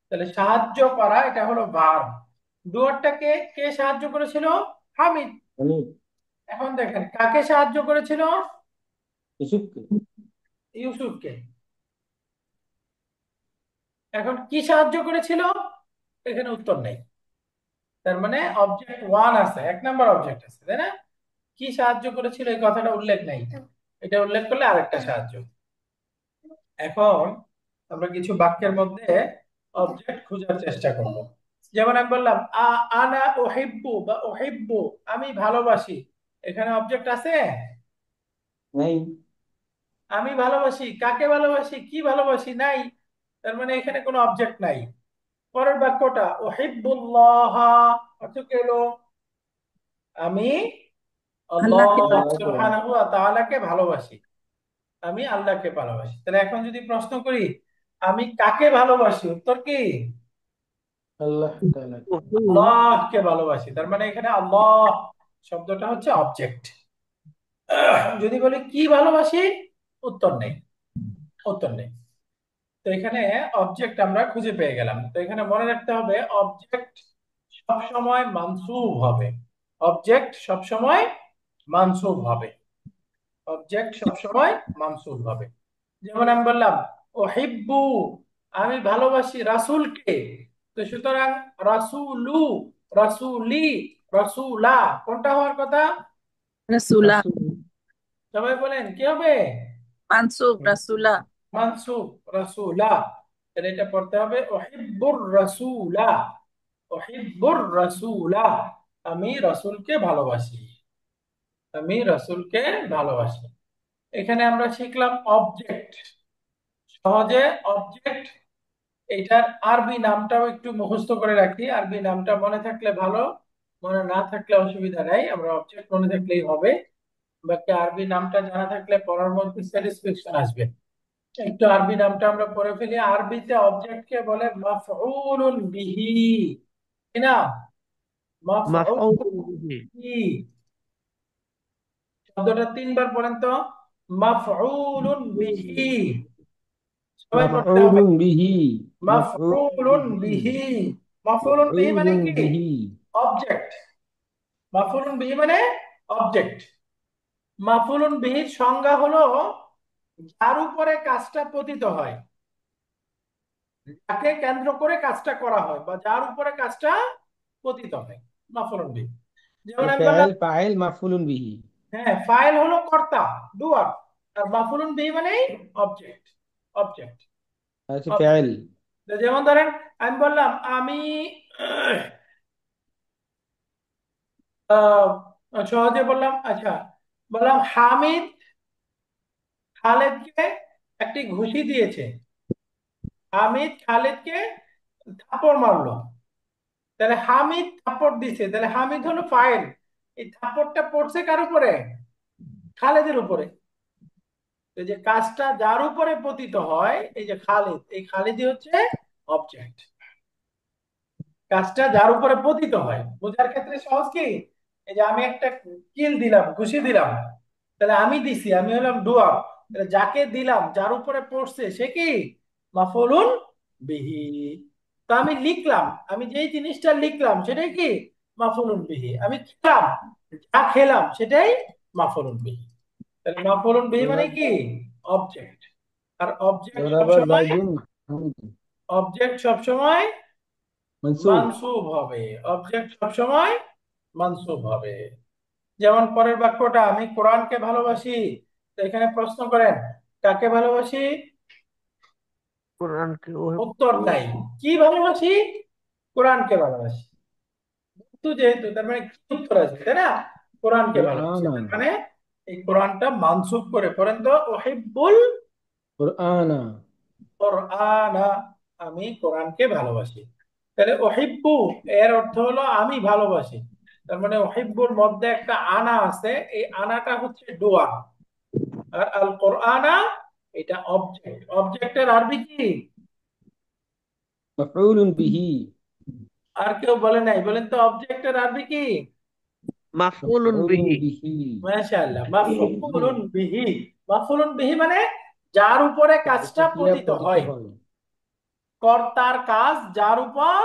তাহলে সাহায্য করা এটা হলো ভার্ব। ডুয়ারটাকে কে সাহায্য করেছিল? হামিদ। আমি এখন দেখেন কাকে সাহায্য করেছিল? ইউসুফকে। ইউসুফকে। এখন কি সাহায্য করেছিল? এখানে উত্তর নেই। তার মানে অবজেক্ট ওয়ান আছে, 1 নাম্বার অবজেক্ট আছে, তাই না? কি সাহায্য করেছিল এই কথাটা উল্লেখ নাই, এটা উল্লেখ করলে আরেকটা সাহায্য। এখন আমরা কিছু বাক্যের মধ্যে অবজেক্ট খোঁজার চেষ্টা করব। যেমন আমি বললাম আনা ওহিব্বু বা ওহিব্বু, আমি ভালোবাসি, এখানে অবজেক্ট আছে? নাই। আমি ভালোবাসি, কাকে ভালোবাসি, কি ভালোবাসি? নাই। তার মানে এখানে কোনো অবজেক্ট নাই। পরের বাক্যটা ওহিব্বুল্লাহ, অর্থ কি হলো? আমি আল্লাহ আল্লাহকে। আল্লাহকে সুবহানাহু ওয়া তাআলাকে ভালোবাসি, আমি আল্লাহকে ভালোবাসি। তাহলে এখন যদি প্রশ্ন করি আমি কাকে ভালোবাসি, উত্তর কি? আল্লাহ তাআলাকে। আল্লাহকে ভালোবাসি। তার মানে এখানে আল্লাহ শব্দটা হচ্ছে অবজেক্ট। যদি বলি কি ভালোবাসি, উত্তর নেই, উত্তর নেই। তো এখানে অবজেক্ট আমরা খুঁজে পেয়ে গেলাম। তো এখানে মনে রাখতে হবে অবজেক্ট সবসময় মানসুব হবে, অবজেক্ট সবসময় মানসুব হবে, অবজেক্ট সবসময় মানসুব হবে। যেমন আমি বললাম ওহিব্বু, আমি ভালোবাসি রাসূলকে। তো সুতরাং রাসূলু, রাসূলি, রাসূলা কোনটা হওয়ার কথা? রাসূলা। রাসূল। সবাই বলেন কি হবে? মানসুব রাসূলা। মানসুব, রাসূলা। তাহলে এটা পড়তে হবে ওহিব্বুর রাসূলা, ওহিব্বুর রাসূলা, আমি রাসূলকে ভালোবাসি, আমি রাসূলকে ভালোবাসি। এখানে আমরা শিখলাম অবজেক্ট। সহজে অবজেক্ট, এটার আরবি নামটাও একটু মুখস্থ করে রাখি, আরবি নামটা মনে থাকলে ভালো, মনে না থাকলে অসুবিধা নাই, আমরা অবজেক্ট মনে থাকলেই হবে। বাকি আরবি নামটা জানা থাকলে পড়ার মধ্যে স্যাটিসফ্যাকশন আসবে। একটু আরবি নামটা আমরা পড়ে ফেলি। আরবিতে অবজেক্টকে বলে মাফউলুন বিহি, কি না? মাফউলুন মাফউলুন বিহি। বিহি। শব্দটা 3 বার পড়েন তো, মাফউলুন বিহি। সবাই পড়তে হবে, মাফউলুন বিহি। মাফউলুন মাফউলুন বিহি। বিহি। মাফউলুন বিহি মানে মাফউলুন কি? বিহি। অবজেক্ট। মাফউলুন বিহি মানে অবজেক্ট। মাফউলুন বিহির সংজ্ঞা হলো যার উপরে কাজটা পতিত হয়, যাকে কেন্দ্র করে কাজটা করা হয় বা যার উপরে কাজটা পতিত হয়, মাফউলুন বিহি। যেমন আমি বললাম, ফাইল ফাইল মাফউলুন বিহি। হ্যাঁ ফাইল হলো কর্তা, ডুয়ার, আর মাফউলুন বিহি মানে অবজেক্ট, অবজেক্ট, আচ্ছা অবজেক্ট। ফাইল। যেমন ধরেন আমি বললাম আমি আহ, সহজে বললাম, আচ্ছা বললাম হামিদ খালেদকে একটি ঘুষি দিয়েছে। হামিদ খালেদকে থাপ্পড় মারলো, তাহলে হামিদ থাপ্পড় দিছে, তাহলে হামিদ হলো ফাইল। এই থাপ্পড়টা পড়ছে কার উপরে? খালেদের উপরে। এই যে কাজটা যার উপরে পতিত হয়, এই যে খালিদ, এই খালিদই হচ্ছে অবজেক্ট। কাজটা যার উপরে পতিত হয়। বোঝার ক্ষেত্রে সহজ কি, এই যে আমি একটা কিল দিলাম, ঘুষি দিলাম, তাহলে আমি দিছি, আমি হলাম ডুয়ার, তাহলে যাকে দিলাম যার উপরে পড়ছে সে কি মাফউলুন বিহি। তো আমি লিখলাম, আমি যেই জিনিসটা লিখলাম সেটাই কি মাফউলুন বিহি। আমি খেলাম, যা খেলাম সেটাই মাফউলুন বিহি। তাহলে মাফউলুন বিহি মানে কি অবজেক্ট। আর অবজেক্ট জরাবা সবসময়, জাইদুন হামিদুন অবজেক্ট সবসময় মনসুব। মানসুব হবে, অবজেক্ট সবসময় মানসুব হবে। যেমন পরের বাক্যটা, আমি কোরআনকে ভালোবাসি, তো এখানে প্রশ্ন করেন কাকে ভালোবাসি, কোরআনকে উত্তর নাই। কি ভালোবাসি, কোরআনকে ভালোবাসি। তো যেহেতু তার মানে কি উত্তর আছে, তাই না, কোরআনকে ভালোবাসি, কুরআনা তার মানে এই কোরআনটা মানসুব করে পড়েন তো, ওহিব্বুল কুরআনা কোরআনা, আমি কোরআনকে ভালোবাসি। তাহলে ওহিব্বু এর অর্থ হলো আমি ভালোবাসি। তার মানে ওহিব্বুর মধ্যে একটা আনা আছে, এই আনাটা হচ্ছে ডুয়া। আর আল কোরআনা এটা অবজেক্ট, অবজেক্টের আরবি কি, মাফউলুন বিহি আর কেউ বলে নাই, বলেন তো অবজেক্টের আরবি কি। মাফউলুন মাফউলুন বিহি। বিহি মাশাআল্লাহ, মাফউলুন বিহি। মাফউলুন বিহি মানে যার উপরে কাজটা একটা ক্রিয়া পতিত পতিত হয়, হয় কর্তার কাজ যার উপর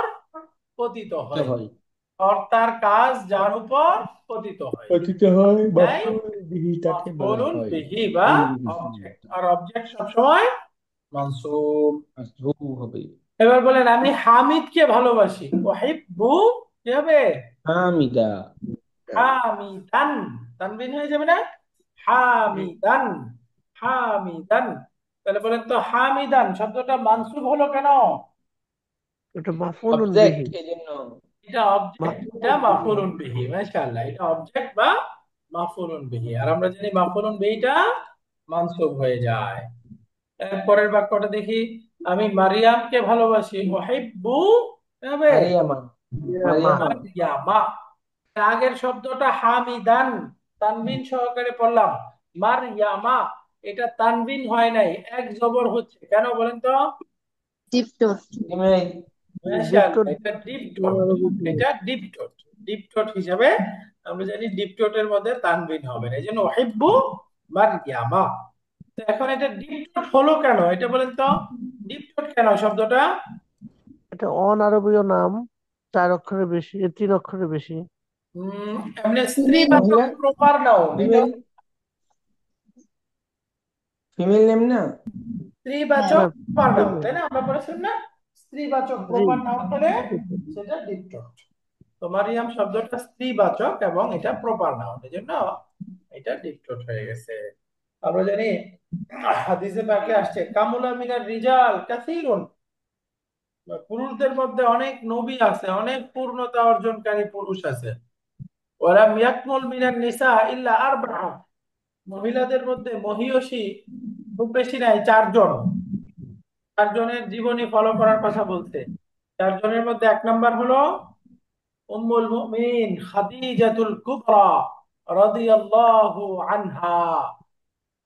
পতিত তো হয়, হয় কর্তার কাজ যার উপর পতিত হয়, পতিত হয় তাই মাফউলুন বিহি তাকে বলা মাফউলুন হয় বিহি বা মাফউলুন বিহি অবজেক্ট। আর অবজেক্ট সবসময় মানসুব। মাসরুফ হবে। এবার বলেন আমি হামিদকে ভালোবাসি, ওয়াহিব্বু কি হবে, হামিদা হামিদান, তানবিন হয়ে যাবে না, হামিদান, হামিদান। তাহলে বলেন তো হামিদান শব্দটা মানসুব হলো কেন, এটা মাফউলুন অবজেক্ট বিহি। এজন্য এটা অবজেক্ট, এটা মাফউলুন বিহি। মাফউলুন বিহি। মাশাআল্লাহ, এটা অবজেক্ট বা মাফউলুন বিহি। আর আমরা জানি মাফউলুন বিহিটা মানসুব হয়ে যায়। এরপরের বাক্যটা দেখি, আমি মারিয়ামকে ভালোবাসি, ওয়াহিব্বু কি হবে, মারিয়ামা ইয়া মা। মারিয়ামা মারিয়ামা। আগের শব্দটা হামিদান, তানবিন সহকারে পড়লাম, মারইয়ামা এটা তানবিন হয় নাই, এক জবর হচ্ছে কেন বলেন তো, টিপটপ। ইমেল মাশাআল্লাহ, ডিপটোট। এটা ডিপ ঠোঁট, এটা ডিপ ঠোঁট। ডিপ ঠোঁট হিসাবে আমরা জানি ডিপ ঠোঁটের মধ্যে তানবিন হবে না, এই জন্য ওহিব্বু মারইয়ামা। তো এখন এটা ডিপ ঠোঁট হলো কেন, এটা বলেন তো, ডিপ ঠোঁট কেন শব্দটা। এটা অনারবীয় নাম, 4 অক্ষরের বেশি, 3 অক্ষরের বেশি। এমনি ফিমেল। স্ত্রীবাচক মহিলা প্রপার নাউন এটা, ফিমেল ফিমেল নেম না। স্ত্রীবাচক হ্যাঁ, প্রপার নাউন, female। তাই না, আমরা বলেছিলাম না, স্ত্রীবাচক জি। প্রপার নাউন হলে সেটা ডিপটক। তো মারিয়াম শব্দটা স্ত্রীবাচক এবং এটা প্রপার নাউন, এই জন্য এটা ডিপটক হয়ে গেছে। আমরা জানি হাদিসে পাকে আসছে কামুলা মিনার রিজাল কাসীরুন, পুরুষদের মধ্যে অনেক নবী আছে, অনেক পূর্ণতা অর্জনকারী পুরুষ আছে। ওয়ালাম ইয়াকমুল মিনান নিসা ইল্লা আরবাআ, মহিলাদের মধ্যে মহিয়সী খুব বেশি নাই, 4 জন। 4 জনের জীবনী ফলো করার কথা বলছে। 4 জনের মধ্যে 1 নম্বর হলো উম্মুল মুমিন খাদিজাতুল কুবরা রাদিয়াল্লাহু আনহা,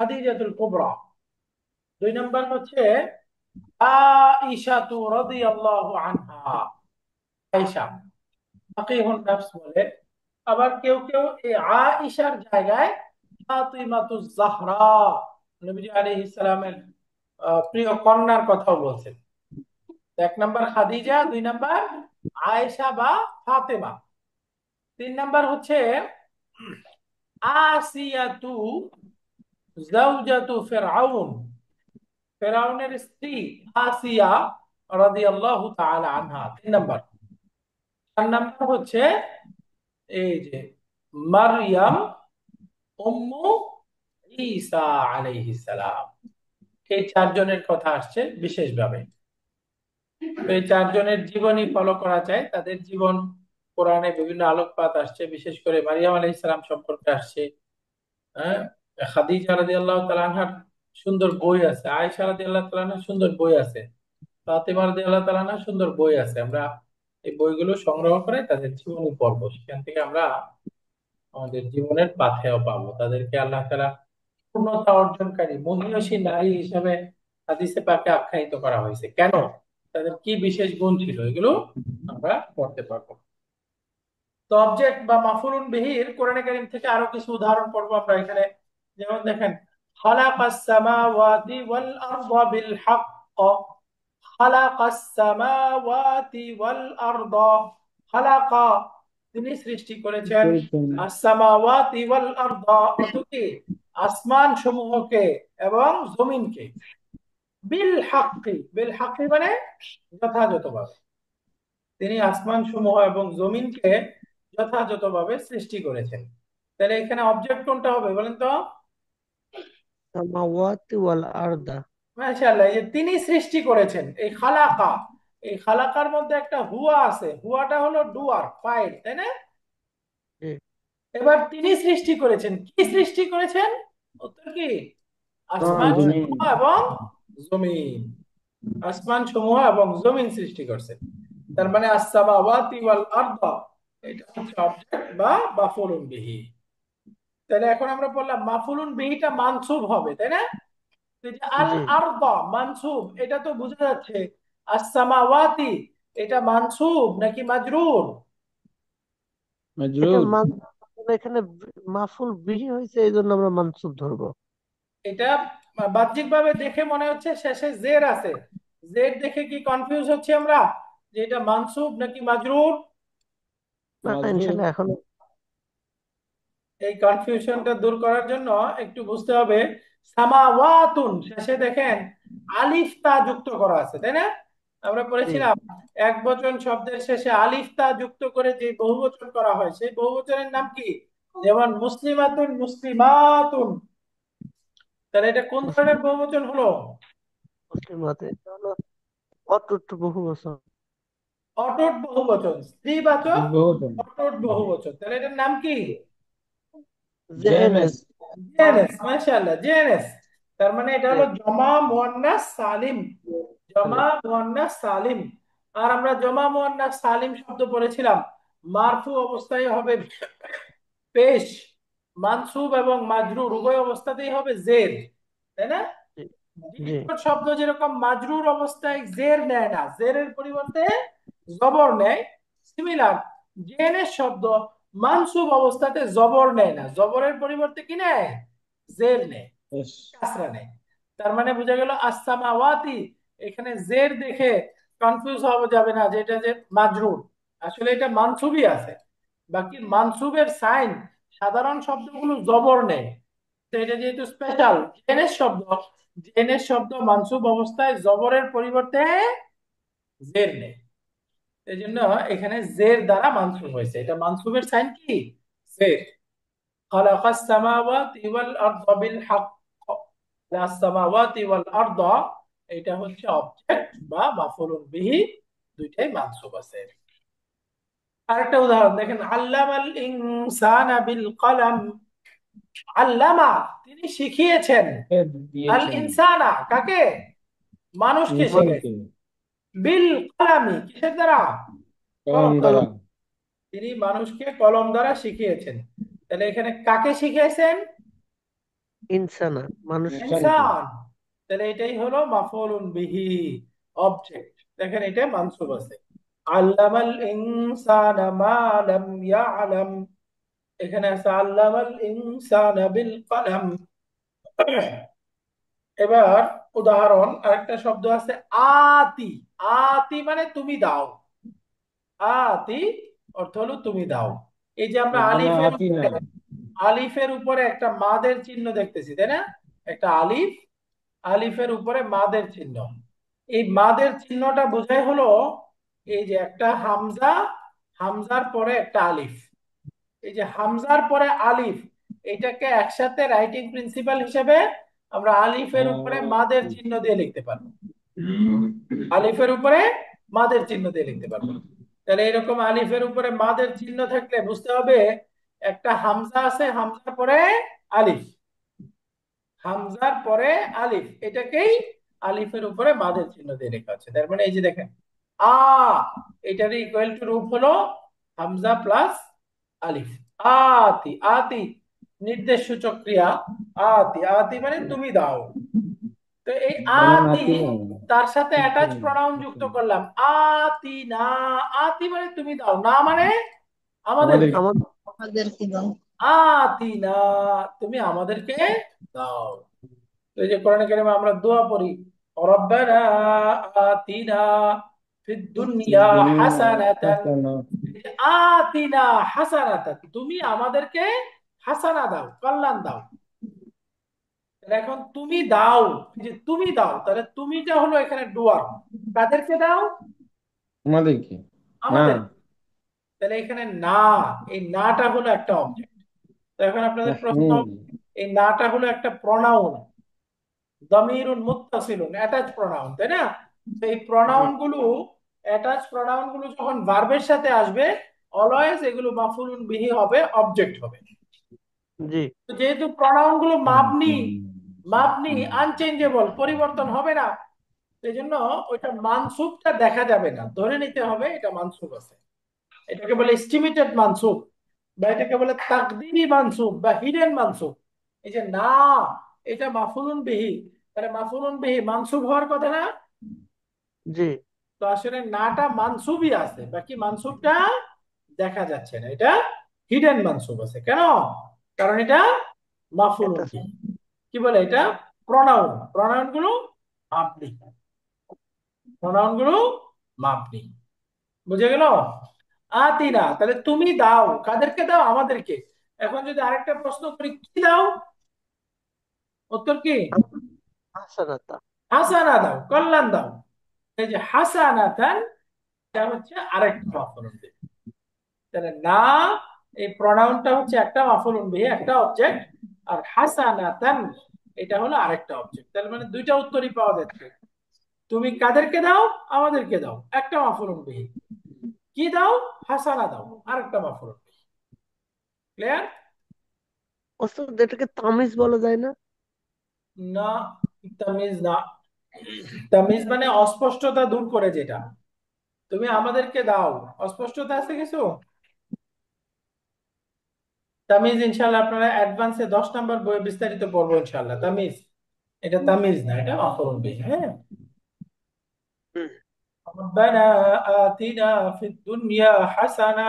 খাদিজাতুল কুবরা। 2 নম্বর হচ্ছে আয়েশাতু রাদিয়াল্লাহু আনহা, আয়েশা ফাকিহুন নাফস বলে। আবার কেউ কেউ এই আয়েশার জায়গায় ফাতিমাতুজ জাহরা, নবী আলাইহিস সালামের প্রিয় কন্যার কথাও বলছেন। 1 নম্বর খাদিজা, 2 নম্বর আয়েশা বা ফাতেমা, 3 নম্বর হচ্ছে আসিয়াতু জাওজাতু ফিরআউন, ফেরাউনের স্ত্রী আসিয়া রাদিয়াল্লাহু তাআলা আনহা 3 নম্বর। 4 নম্বর হচ্ছে এই যে মারইয়াম উম্মু ঈসা আলাইহিস সালাম। এই 4 জনের কথা আসছে বিশেষভাবে। তো এই 4 জনের জীবনী ফলো করা যায়, তাদের জীবন কোরআনে বিভিন্ন আলোকপাত আসছে, বিশেষ করে মারিয়াম আলাইহিস সালাম সম্পর্কে আসছে। হ্যাঁ, খাদিজা রাদিয়াল্লাহু তাআলা আনহার সুন্দর বই আছে, আয়েশা রাদিয়াল্লাহু তাআলা আনহার সুন্দর বই আছে, ফাতেমা রাদিয়াল্লাহু তাআলা আনহার সুন্দর বই আছে। আমরা এই বইগুলো সংগ্রহ করে তাদের জীবনী পড়বো, সেখান থেকে আমরা আমাদের জীবনের পাথেয় পাবো। তাদেরকে আল্লাহ তাআলা পূর্ণতা অর্জনকারী মহিয়সী নারী হিসেবে হাদিসে পাকে আখ্যায়িত করা হয়েছে কেন, তাদের কি বিশেষ গুণ ছিল, এগুলো আমরা পড়তে পারবো। তো অবজেক্ট বা মাফউলুন বিহির কোরআনে কারীম থেকে আরো কিছু উদাহরণ পড়বো আমরা এখানে। যেমন দেখেন, খালাকাস সামাওয়াতি ওয়াল আরদা বিল হক, খালাকাস সামাওয়াতি ওয়াল আরদা, খালাকা তিনি সৃষ্টি করেছেন, করেছেন আস সামাওয়াতি ওয়াল আরদা অর্থ কি, আসমান সমূহকে এবং জমিনকে, বিল হাক্কি, বিল হাক্কি মানে যথাযথভাবে, তিনি আসমান সমূহ এবং জমিনকে যথাযথভাবে সৃষ্টি করেছেন। তাহলে এখানে অবজেক্ট কোনটা হবে বলেন তো? সামাওয়াতি ওয়াল আরদা। মাশাআল্লাহ, এই যে তিনি সৃষ্টি করেছেন, এই খালাকা, এই খালাকার মধ্যে একটা হুয়া আছে, হুয়াটা হলো ডুয়ার ফাইল, তাই না? জি এবার তিনি সৃষ্টি করেছেন, কি সৃষ্টি করেছেন? উত্তর কি? আসমান সামাওয়াত জমিন। সমূহ এবং জমিন, আসমান সমূহ এবং জমিন সৃষ্টি করছেন। তার মানে আস-সামাওয়াতি ওয়াল আরদা, এটা হচ্ছে অবজেক্ট বা মাফউলুন বিহি। তাহলে এখন আমরা বললাম মাফউলুন বিহিটা মানসুব হবে, তাই না? তো এই যে আল জি আরদা মানসুব, এটা তো বোঝা যাচ্ছে। আস-সামাওয়াতি এটা মানসুব নাকি মাজরুর? এটা মাজরুর। এখানে মাফুল বিহি হয়েছে এই জন্য আমরা মানসুব ধরবো। এটা বাহ্যিক ভাবে দেখে মনে হচ্ছে শেষে জের আছে, জের দেখে কি কনফিউজ হচ্ছে আমরা যে এটা মানসুব নাকি মাজরুর? না মাজরুর। ইনশাল্লাহ এখন এই কনফিউশনটা দূর করার জন্য একটু বুঝতে হবে, সামাওয়াতুন শেষে দেখেন আলিফ তা যুক্ত করা আছে, তাই না? আমরা জি পড়েছিলাম এক বচন শব্দের শেষে আলিফ তা যুক্ত করে যে বহুবচন করা হয় সেই বহুবচনের নাম কি? যেমন মুসলিমাতুন, মুসলিমাতুন। তাহলে এটা কোন ধরনের বহুবচন হলো? মুসলিমাতে এটা হলো অটুট বহু বছর। অটট বহুবচন, স্ত্রীবাচক বহুবচন। অটট বহুবচন, তাহলে এটার নাম কি? জেএনএস। জেএমএস। জেএনএস, মাশাআল্লাহ, জেএনএস। তার মানে এটা জি হলো জমা মুয়ান্নাস সালিম, জমা মুয়ান্নাস সালিম। আর আমরা জমা মুয়ান্নাস সালিম শব্দ পড়েছিলাম, মারফু অবস্থায় হবে পেশ, মানসুব এবং মাজরুর উভয় অবস্থাতেই হবে জের, তাই না? জি জি ডিক্টর শব্দ যেরকম মাজরুর অবস্থায় জের নেয় না, জেরের পরিবর্তে জবর নেয়, সিমিলার জেনের শব্দ মানসুব অবস্থাতে জবর নেয় না, জবরের পরিবর্তে কি নেয়? জের নেয়, এস। কাসরা নেয়। তার মানে বোঝা গেল আস-সামাওয়াতি, এখানে জের দেখে কনফিউজ হওয়া যাবে না যে এটা যে মাজরুর, আসলে এটা মানসুবই আছে। বাকি মানসুবের সাইন সাধারণ শব্দগুলো জবর নেয়, তো এটা যেহেতু স্পেশাল জেনের শব্দ, জেনের শব্দ মানসুব অবস্থায় জবরের পরিবর্তে জের নেয়, এই জন্য এখানে জের দ্বারা মানসুব হয়েছে, এটা মানসুবের সাইন কি? জের। খালাকাস সামাওয়াতি ওয়াল আরদা বিল হক, আস সামাওয়াতি ওয়াল আরদা এটা হচ্ছে অবজেক্ট বা মাফউলুন বিহি, দুইটাই মানসুব আছে। আরেকটা উদাহরণ দেখেন, আল্লামাল ইনসানা বিল কলম, আল্লামা তিনি শিখিয়েছেন, আল দিয়েছেন ইনসানা কাকে? মানুষকে ইনসানকে শিখাইছেন, বিল কলামি কিসের দ্বারা? কলম কলম দ্বারা। দ্বারা। তিনি মানুষকে কলম দ্বারা শিখিয়েছেন, তাহলে এখানে কাকে শিখিয়েছেন? ইনসানা মানুষকে। ইনসানকে। ইনসান। তাহলে এটাই হলো মাফউলুন বিহি, অবজেক্ট। দেখেন এটা মানসুব আছে, আল্লামাল ইনসানা মা লাম ইয়ালাম, এখানে আছে আল্লামাল ইনসানা বিল কলম। এবার উদাহরণ, আরেকটা শব্দ আছে আতি, আতি মানে তুমি দাও, আতি অর্থ হলো তুমি দাও। এই যে আমরা রব্বানা আলিফের আতিনা। উপরে, আলিফের উপরে একটা মাদের চিহ্ন দেখতেছি, তাই না? একটা আলিফ, আলিফের উপরে মাদের চিহ্ন, এই মাদের চিহ্নটা বোঝায় হলো এই যে একটা হামজা, হামজার পরে একটা আলিফ, এই যে হামজার পরে আলিফ, এটাকে একসাথে রাইটিং প্রিন্সিপাল হিসেবে আমরা আলিফের উপরে মাদের চিহ্ন দিয়ে লিখতে পারবো, আলিফের উপরে মাদের চিহ্ন দিয়ে লিখতে পারবো। তাহলে এরকম আলিফের উপরে মাদের চিহ্ন থাকলে বুঝতে হবে একটা হামজা আছে, হামজার পরে আলিফ, হামজার পরে আলিফ, এটাকেই আলিফের উপরে মাদের চিহ্ন দিয়ে লেখা আছে। তার মানে এই যে দেখেন আ, এটার ইকুয়াল টু রূপ হলো হামজা প্লাস আলিফ, আতি, আতি নির্দেশ সূচক ক্রিয়া, আতি, আতি মানে তুমি দাও, তো এই যেমন আতি, আতিনা তার সাথে অ্যাটাচ হাসানা প্রনাউন যুক্ত হাসানা করলাম, আতি না। আতি মানে তুমি দাও, না মানে আমাদেরকে। আমাদেরকে। আমার আমাদেরকে দাও। আতি না, তুমি আমাদেরকে দাও। তো এই যে কোরআনে কারিমে আমরা দোয়া পড়ি, রব্বানা আতিনা ফিদ দুনিয়া দুনিয়া হাসানাতান। হাসানা। আতিনা হাসানাতান, তুমি আমাদেরকে হাসানা দাও, কল্যাণ দাও। তাহলে এখন তুমি দাও, এই যে তুমি দাও, তাহলে তুমিটা হলো এখানে ডুয়ার। কাদেরকে দাও? আমাদেরকে। না। আমাদের। তাহলে এখানে না, এই নাটা হলো একটা অবজেক্ট। তো এখন আপনাদের প্রশ্ন, হুম। এই নাটা হলো একটা প্রনাউন, দমিরুন মুত্তাসিলুন, অ্যাটাচ প্রনাউন, তাই না? তো এই প্রনাউন গুলো, অ্যাটাচ প্রনাউন গুলো যখন ভার্বের সাথে আসবে, অলওয়েজ এগুলো মাফউলুন বিহি হবে, অবজেক্ট হবে। জি। তো যেহেতু প্রনাউন গুলো মাবনি, মাবনি আনচেঞ্জেবল, পরিবর্তন হবে না, সেই জন্য ওইটা মানসুবটা দেখা যাবে না, ধরে নিতে হবে এটা মানসুব আছে। এটাকে বলে এস্টিমেটেড মানসুব, বা এটাকে বলে তাকদিরি মানসুব বা হিডেন মানসুব। এই যে না, এটা মাফুলুন বিহি, তাহলে মাফুলুন বিহি মানসুব হওয়ার কথা না? জি। তো আসলে নাটা মানসুবই আছে, বাকি মানসুবটা দেখা যাচ্ছে না, এটা হিডেন মানসুব আছে। কেন? কারণ এটা মাফুলুন এটা বিহি। কি বলে এটা? প্রনাউন। প্রনাউন গুলো মাবনি, প্রনাউন গুলো মাবনি। বুঝে গেল? আতিনা, তাহলে তুমি দাও, কাদেরকে দাও? আমাদেরকে। এখন যদি আরেকটা প্রশ্ন করি, কি দাও? উত্তর কি? হাসানাতা। হাসানা দাও, কল্যাণ দাও। এই যে হাসানাতান, এটা হচ্ছে আরেকটা মাফউলুন বিহি। তাহলে না, এই প্রনাউনটা হচ্ছে একটা মাফউলুন বিহি, একটা অবজেক্ট। আর হাসানাতান এটা হলো আরেকটা অবজেক্ট। তাহলে মানে দুইটা উত্তরই পাওয়া যাচ্ছে। তুমি কাদেরকে দাও? আমাদেরকে দাও, একটা মাফউলুন বিহি। কি দাও? হাসানা দাও, আরেকটা মাফউলুন বিহি। ক্লিয়ার? ওস্তাদ, এটাকে তামিজ বলা যায় না? না, তামিজ না। তামিজ মানে অস্পষ্টতা দূর করে যেটা। তুমি আমাদেরকে দাও, অস্পষ্টতা আছে কিছু? তামিজ ইনশাআল্লাহ আপনারা অ্যাডভান্সে 10 নাম্বার বইয়ে বিস্তারিত পড়বো ইনশাআল্লাহ। তামিজ, এটা তামিজ না, এটা মাফউলুন বিহি। হ্যাঁ। হুম। ربنا آتنا في الدنيا حسنة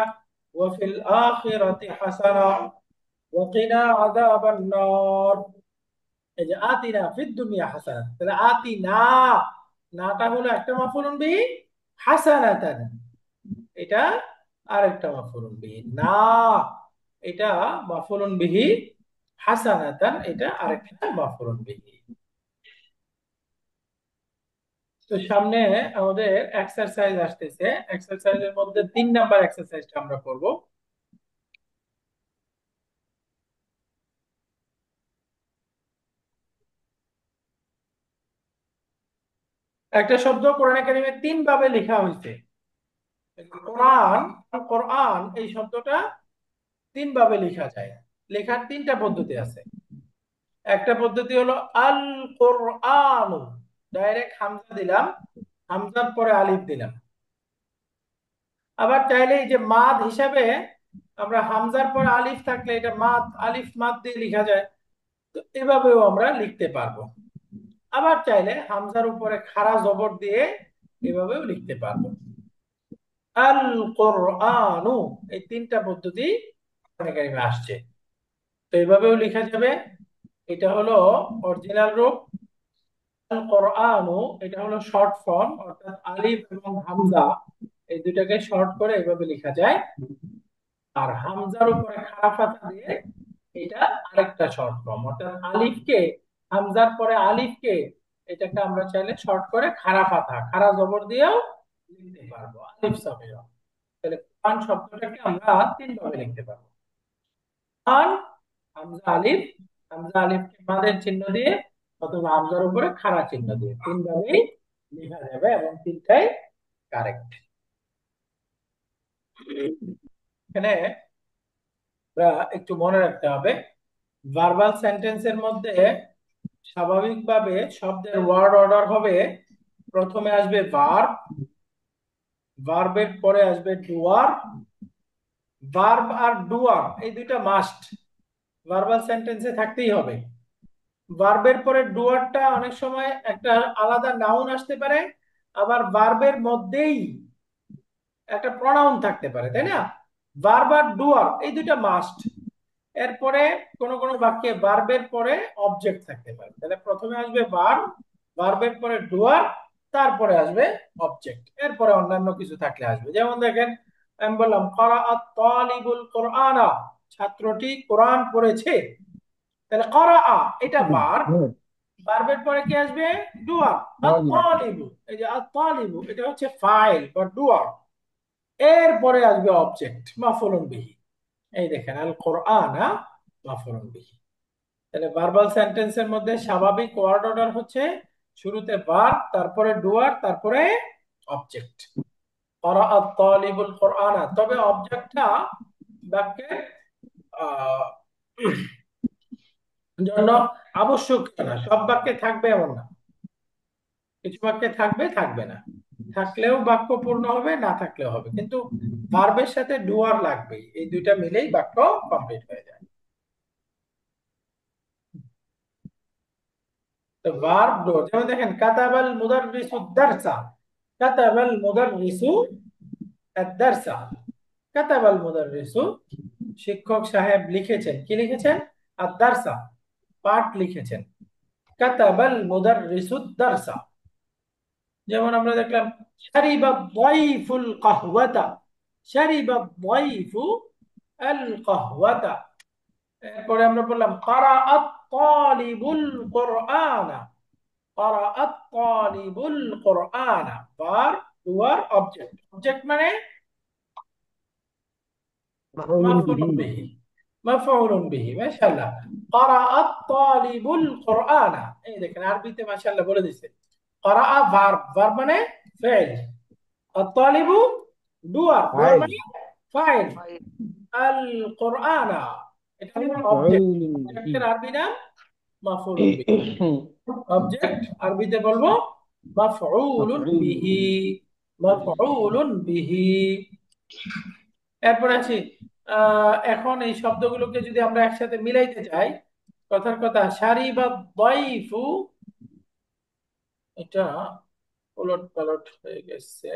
وفي الآخرة حسنة وقنا عذاب النار। এই যে আতিনা ফিদ দুনিয়া হাসানাত, তাহলে আতিনা, নাটা হলো একটা মাফউলুন বিহি, হাসানাতান এটা আরেকটা মাফউলুন বিহি। না, এটা মাফউলুন বিহি, হাসানাতান এটা আরেকটা মাফউলুন বিহি। তো সামনে আমাদের এক্সারসাইজ আসতেছে, এক্সারসাইজের মধ্যে 3 নাম্বার এক্সারসাইজটা আমরা করব। একটা শব্দ কোরআনে কারিমে 3 ভাবে লেখা হয়েছে। কোরআন, কোরআন এই শব্দটা 3 ভাবে লেখা যায়। লেখার 3টা পদ্ধতি আছে। একটা পদ্ধতি হলো আল কোরআন, ডাইরেক্ট হামজা দিলাম, হামজার পরে আলিফ দিলাম। আবার চাইলে এই যে মাদ হিসাবে আমরা হামজার পরে আলিফ থাকলে এটা মাদ, আলিফ মাদ দিয়ে লেখা যায়। তো এভাবেও আমরা লিখতে পারবো। আবার চাইলে হামজার উপরে খাড়া জবর দিয়ে এভাবেও লিখতে পারবো। আল কোরআনু, এই 3টা পদ্ধতি কোরআনে কারিমে আসছে। তো এইভাবেও লেখা যাবে। এটা হলো অরিজিনাল রূপ। আল কোরআনু এটা হলো শর্ট ফর্ম, অর্থাৎ আলিফ এবং হামজা এই দুটাকে শর্ট করে এইভাবে লেখা যায়। আর হামজার উপরে খাড়া ফাতা দিয়ে এটা আরেকটা শর্ট ফর্ম, অর্থাৎ আলিফকে, হামজার পরে আলিফকে, এটাকে আমরা চাইলে শর্ট করে খাড়া ফাতা, খাড়া জবর দিয়েও লিখতে পারবো, আলিফ সামিরা। তাহলে কোরআন শব্দটাকে আমরা 3 ভাবে লিখতে পারবো। কোরআন, হামজা আলিফ, হামজা আলিফকে মাদের চিহ্ন দিয়ে অথবা হামজার উপরে খাড়া চিহ্ন দিয়ে, 3 ভাবেই লেখা যাবে এবং 3টাই কারেক্ট। এখানে আমরা একটু মনে রাখতে হবে, ভার্বাল সেন্টেন্সের মধ্যে স্বাভাবিকভাবে শব্দের ওয়ার্ড অর্ডার হবে, প্রথমে আসবে ভার্ব, ভার্বের পরে আসবে ডুয়ার। ভার্ব আর ডুয়ার এই দুইটা মাস্ট ভার্বাল সেন্টেন্সে থাকতেই হবে। ভার্বের পরে ডুয়ারটা অনেক সময় একটা আলাদা নাউন আসতে পারে, আবার ভার্বের মধ্যেই একটা প্রনাউন থাকতে পারে, তাই না? ভার্ব আর ডুয়ার এই দুইটা মাস্ট। এরপরে কোন কোন বাক্যে ভার্বের পরে অবজেক্ট থাকতে পারে। তাহলে প্রথমে আসবে ভার্ব, ভার্বের পরে ডুয়ার, তারপরে আসবে অবজেক্ট, এরপরে অন্যান্য কিছু থাকলে আসবে। যেমন দেখেন, আমি বললাম করাআত তালিবুল কোরআনা, ছাত্রটি কোরআন পড়েছে। তাহলে করাআ এটা ভার্ব, ভার্বের পরে কি আসবে? ডুয়ার। আত-তালিবু, এই যে আত-তালিবু এটা হচ্ছে ফাইল বা ডুয়ার। এরপরে আসবে অবজেক্ট মাফউলুন বিহি। এই দেখেন আল কোরআনা মাফউলুন বিহি। তাহলে ভার্বাল সেন্টেন্সের মধ্যে স্বাভাবিক ওয়ার্ড অর্ডার হচ্ছে শুরুতে ভার্ব, তারপরে ডুয়ার, তারপরে অবজেক্ট। ক্বারাআত তালিবুল কোরআনা, তবে অবজেক্টটা বাক্যের আহ, জন্য আবশ্যক না, সব বাক্যে থাকবে এমন না। কিছু বাক্যে থাকবে, থাকবে না। থাকলেও বাক্য পূর্ণ হবে, না থাকলেও হবে, কিন্তু ভার্বের সাথে ডুয়ার লাগবেই, এই দুইটা মিলেই বাক্য কমপ্লিট হয়ে যায়। তো ভার্ব ডুয়ার, যেমন দেখেন কাতাবাল মুদাররিসু দারসা, কাতাবাল মুদাররিসু আদ-দারসা। কাতাবাল মুদাররিসু, শিক্ষক সাহেব লিখেছেন, কি লিখেছেন? আদ-দারসা, পাঠ লিখেছেন। কাতাবাল মুদাররিসু দারসা। যেমন আমরা দেখলাম শারিবা দাইফুল কাহওয়াতা, শারিবা দাইফু আল কাহওয়াতা। এরপরে আমরা বললাম ক্বারাআত তালিবুল কোরআনা, ক্বারাআত তালিবুল কোরআনা। ভার্ব ডুয়ার অবজেক্ট, অবজেক্ট মানে মাফউলুন বিহি, মাফউলুন বিহি। মাশাআল্লাহ, ক্বারাআত তালিবুল কোরআনা। এই দেখেন আরবিতে মাশাআল্লাহ বলে দিয়েছে। ক্বারাআ ভার্ব, ভার্ব মানে ফেল। আত-তালিবু ডুয়ার, ডুয়ার মানে ফাইল। আল কোরআনা এটা হলো অবজেক্ট, অবজেক্টের আরবি নাম মাফউলুন বিহি। অবজেক্ট আরবিতে বলবো মাফউলুন বিহি, মাফউলুন বিহি। এরপর আছি এখন এই শব্দগুলোকে যদি আমরা একসাথে মিলাইতে চাই, কথার কথা শারিবা দাইফু, এটা উলট পালট হয়ে গেছে।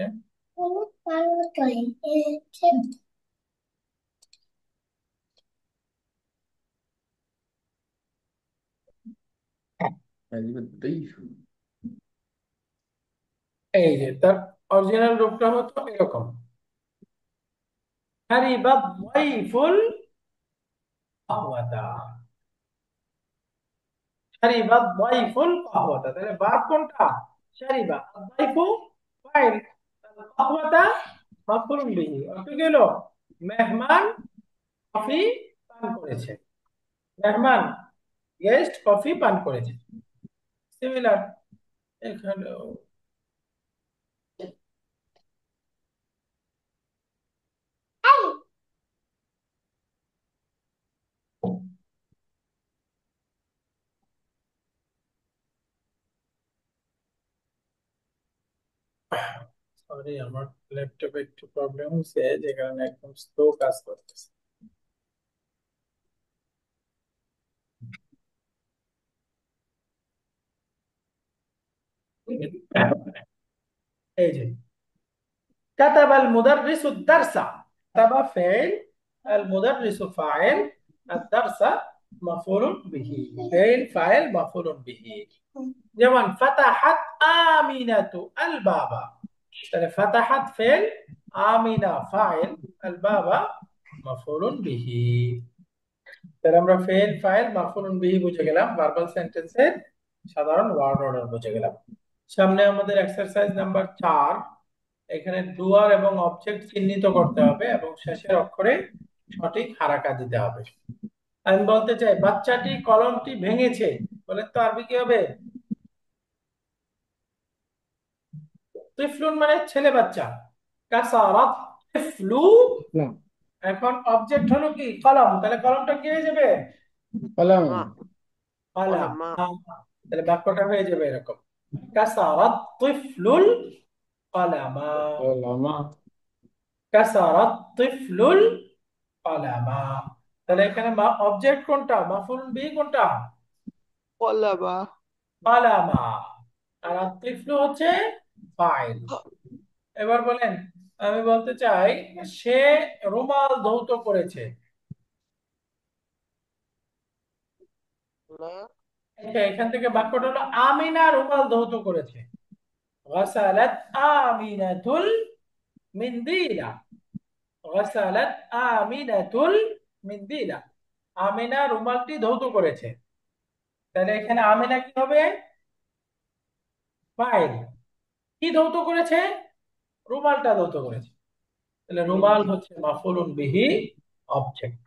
এই যে তার অরিজিনাল রূপটা হতো এরকম, শারিবা দাইফুল কাহওয়াতা, শারিবা দাইফুল কাহওয়াতা। তাহলে ভার্ব কোনটা? শারিবা, আর দাইফু ফাইল, কাহওয়াতা মাফউলুন বিহি। অর্থ কি হলো? মেহমান কফি পান করেছে, মেহমান গেস্ট কফি পান করেছে। সিমিলার এখানেও। সরি, আমার ল্যাপটপে একটু প্রবলেম হচ্ছে, যে কারণে একদম স্লো কাজ করতেছে। এই যে কাতাবাল মুদাররিসু দারসা, কাতাবা ফাইল, আল মুদাররিসু ফাইল, আদ-দারসা মাফউলুন বিহি। ফাইল ফাইল মাফউলুন বিহি। যেমন ফাতাহাত আমিনাতু আল বাবা, তাহলে ফাতাহাত ফাইল, আমিনা ফাইল, আল বাবা মাফউলুন বিহি। তাহলে আমরা ফাইল ফাইল মাফউলুন বিহি বুঝে গেলাম, ভার্বাল সেন্টেন্সের সাধারণ ওয়ার্ড অর্ডার বুঝে গেলাম। সামনে আমাদের এক্সারসাইজ নাম্বার 4, এখানে ডুয়ার এবং অবজেক্ট চিহ্নিত করতে হবে এবং শেষের অক্ষরে সঠিক হারাকা দিতে হবে। আমি বলতে চাই বাচ্চাটি কলমটি ভেঙেছে, বলে তো আরবি কি হবে? তিফলুন মানে ছেলে বাচ্চা, কাসারাত তিফলু। এখন অবজেক্ট হলো কি? কলম, তাহলে কলমটা কি হয়ে যাবে? কলম। কলম। তাহলে বাক্যটা হয়ে যাবে এরকম, কাসারাত তিফলুল কলামা, কলমা। কাসারাত তিফলুল কলামা। তাহলে এখানে অবজেক্ট কোনটা, মাফউলুন বিহি কোনটা? কলাবা। কালামা। আর আতিফলু হচ্ছে ফাইল। এবার বলেন, আমি বলতে চাই সে রুমাল ধৌত করেছে। না, আচ্ছা, এখান থেকে বাক্যটা হলো আমিনা রুমাল ধৌত করেছে। গাসালাত আমিনাতুল মিন্দিলা। গাসালাত আমিনাতুল মিন্দিলা। আমিনা রুমালটি ধৌত করেছে। তাহলে এখানে আমিনা কি হবে? ফাইল। কি ধৌত করেছে? রুমালটা ধৌত করেছে। তাহলে রুমাল হচ্ছে মাফউলুন বিহি অবজেক্ট।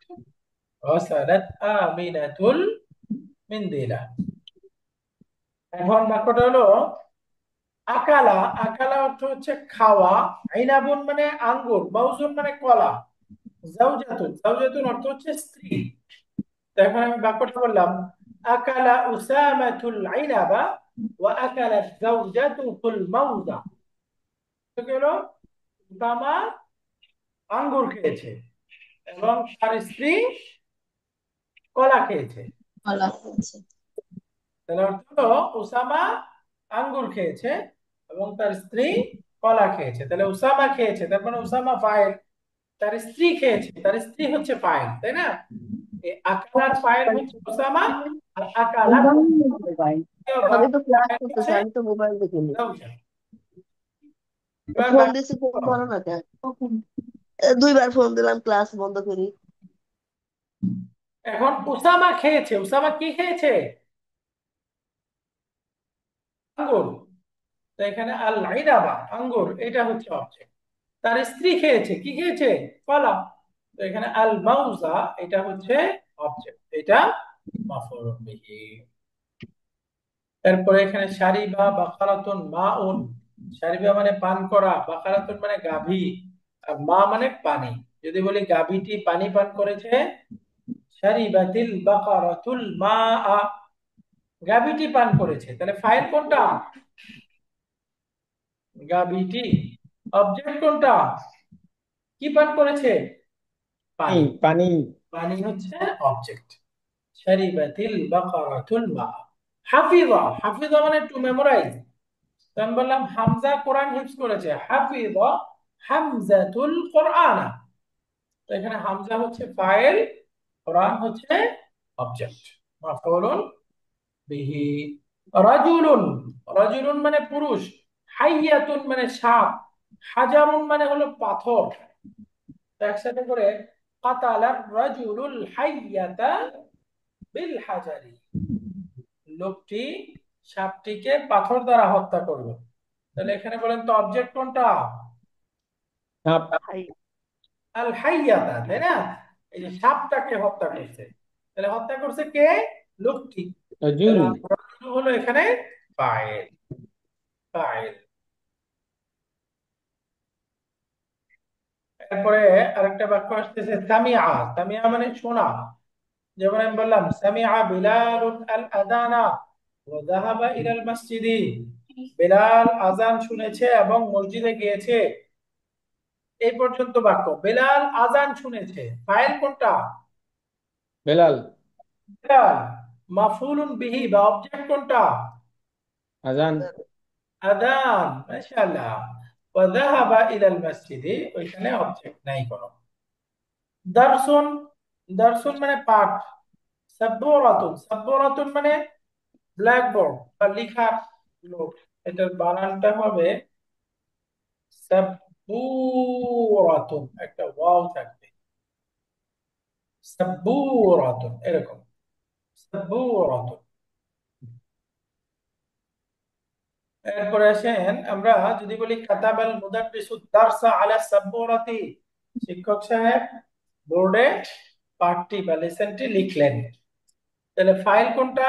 গাসালাত আমিনাতুল মিন্দিলা। এখন বাক্যটা হলো আকালা। আকালা অর্থ হচ্ছে খাওয়া। আইনাবুন মানে আঙ্গুর, মাউজুন মানে কলা, জাওজাতুন, জাওজাতুন অর্থ হচ্ছে স্ত্রী। তো এখন আমি বাক্যটা বললাম, আকালা উসামাতুল আইনাবা ওয়া আকালাত জাওজাতুহুল মাউজা। তো কি হলো? উসামা আঙ্গুর খেয়েছে এবং তার স্ত্রী কলা খেয়েছে। বলা হয়েছে। তাহলে অর্থ হলো উসামা আঙ্গুর খেয়েছে এবং তার স্ত্রী কলা খেয়েছে। তাহলে উসামা খেয়েছে, তার মানে উসামা ফাইল। তার স্ত্রী খেয়েছে, তার স্ত্রী হচ্ছে ফাইল, তাই না? এই আকালার ফাইল হচ্ছে উসামা, আর আকালা আমি তো ক্লাস ফাইল করতেছি, হচ্ছে আমি তো মোবাইল দেখিনি। জাওজা। এবার ফোন দিছি, ফোন করো না কেন? দুইবার ফোন দিলাম, ক্লাস বন্ধ করি। এখন উসামা খেয়েছে। উসামা কি খেয়েছে? আঙ্গুর। তো এখানে আল আইনাবা আঙ্গুর, এটা হচ্ছে অবজেক্ট। তার স্ত্রী খেয়েছে, কি খেয়েছে? কলা। তো এখানে আল মাউজা, এটা হচ্ছে অবজেক্ট, এটা মাফউলুন বিহি। এরপরে এখানে শারিবা বাকারাতুন মাউন। শারিবা মানে পান করা, বাকারাতুন মানে গাভী, আর মা মানে পানি। যদি বলি গাভীটি পানি পান করেছে, শারিবাতিল বাকারাতুল মাআ, গাভীটি পান করেছে। তাহলে ফাইল কোনটা? গাভীটি। অবজেক্ট কোনটা? কি পান করেছে? পানি। পানি। পানি হচ্ছে অবজেক্ট। শারিবাতিল বাকারাতুল মা। হাফিজা। হাফিজা মানে টু মেমোরাইজ। তো আমি বললাম হামজা কোরআন হিফজ করেছে। হাফিজা হামজাতুল কোরআনা। তো এখানে হামজা হচ্ছে ফাইল, কোরআন হচ্ছে অবজেক্ট, মাফউলুন বিহি। রাজুলুন। রাজুলুন মানে পুরুষ। হাইয়াতুন মানে সাপ। হাজারুন মানে হলো পাথর। তো একসাথে করে কাতালার রাজুলুল হাইয়াতা বিল হাজারি। লোকটি সাপটিকে পাথর দ্বারা হত্যা করবে। তাহলে এখানে বলেন তো অবজেক্ট কোনটা? সাপ। হাই। আল হাইয়াতা, তাই না? এই যে সাপটাকে হত্যা করছে, তাহলে হত্যা করছে কে? লোকটি। তাহলে রাজুল। রাজুল হলো এখানে ফাইল। ফাইল। এরপরে আরেকটা বাক্য আসতেছে সামিআ। সামিআ মানে শোনা। যেমন আমি বললাম সামিআ বিলালুন আল আযানা ওয়া যাহাবা ইলাল মসজিদি। বেলাল আযান শুনেছে এবং মসজিদে গিয়েছে। এই পর্যন্ত বাক্য। বেলাল আযান শুনেছে, ফাইল কোনটা? বেলাল। বেলাল। মাফউলুন বিহি বা অবজেক্ট কোনটা? আজান। আযান। মাশাআল্লাহ। ওয়া যাহাবা ইলাল মসজিদি, ওইখানে অবজেক্ট নাই কোনো। দারসুন। দারসুন মানে পাঠ। সাব্বুরাতুন। সাব্বুরাতুন মানে ব্ল্যাকবোর্ড বা লেখার লোক। এটার বানানটা হবে সাব্বুরাতুন, একটা ওয়াও থাকবে। সাব্বুরাতুন, এরকম। সাব্বুরাতুন। এরপরে আসেন আমরা যদি বলি কাতাবাল মুদাররিসু দারসা আলা সাব্বুরাতি, শিক্ষক সাহেব বোর্ডে পাঠটি বা লেসনটি লিখলেন। তাহলে ফাইল কোনটা?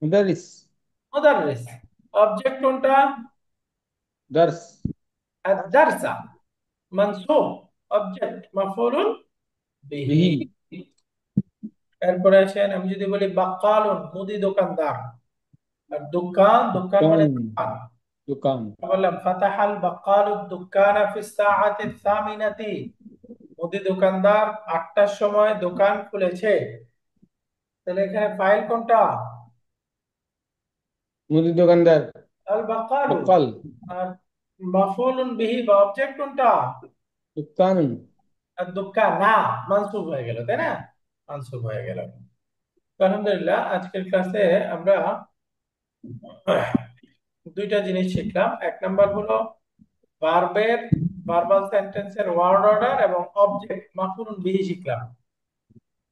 মুদারিস। মুদাররিস। অবজেক্ট কোনটা? দার্স। আদ-দারসা। মানসুব। অবজেক্ট মাফউলুন বিহি। বিহি। এরপরে আসেন আমি যদি বলি বাক্কালুন, মুদি দোকানদার। আর দোকান, দোকান মানে দোকান। দোকান। দোকান। বললাম ফাতাহাল বাক্কালু দুকানা ফিস সাআতি সামিনাতি। মুদি দোকানদার ৮টার সময় দোকান খুলেছে। তাহলে এখানে ফাইল কোনটা? মুদি দোকানদার। আল বাকালু। বকাল। আর মাফউলুন বিহি বা অবজেক্ট কোনটা? দোকানুন। আর দোকান না, মানসুব হয়ে গেল, তাই না? মানসুব হয়ে গেল। তো আলহামদুলিল্লাহ, আজকের ক্লাসে আমরা দুইটা জিনিস শিখলাম। এক নাম্বার হলো ভার্বের, ভার্বাল সেন্টেন্সের ওয়ার্ড অর্ডার এবং অবজেক্ট মাফউলুন বিহি শিখলাম।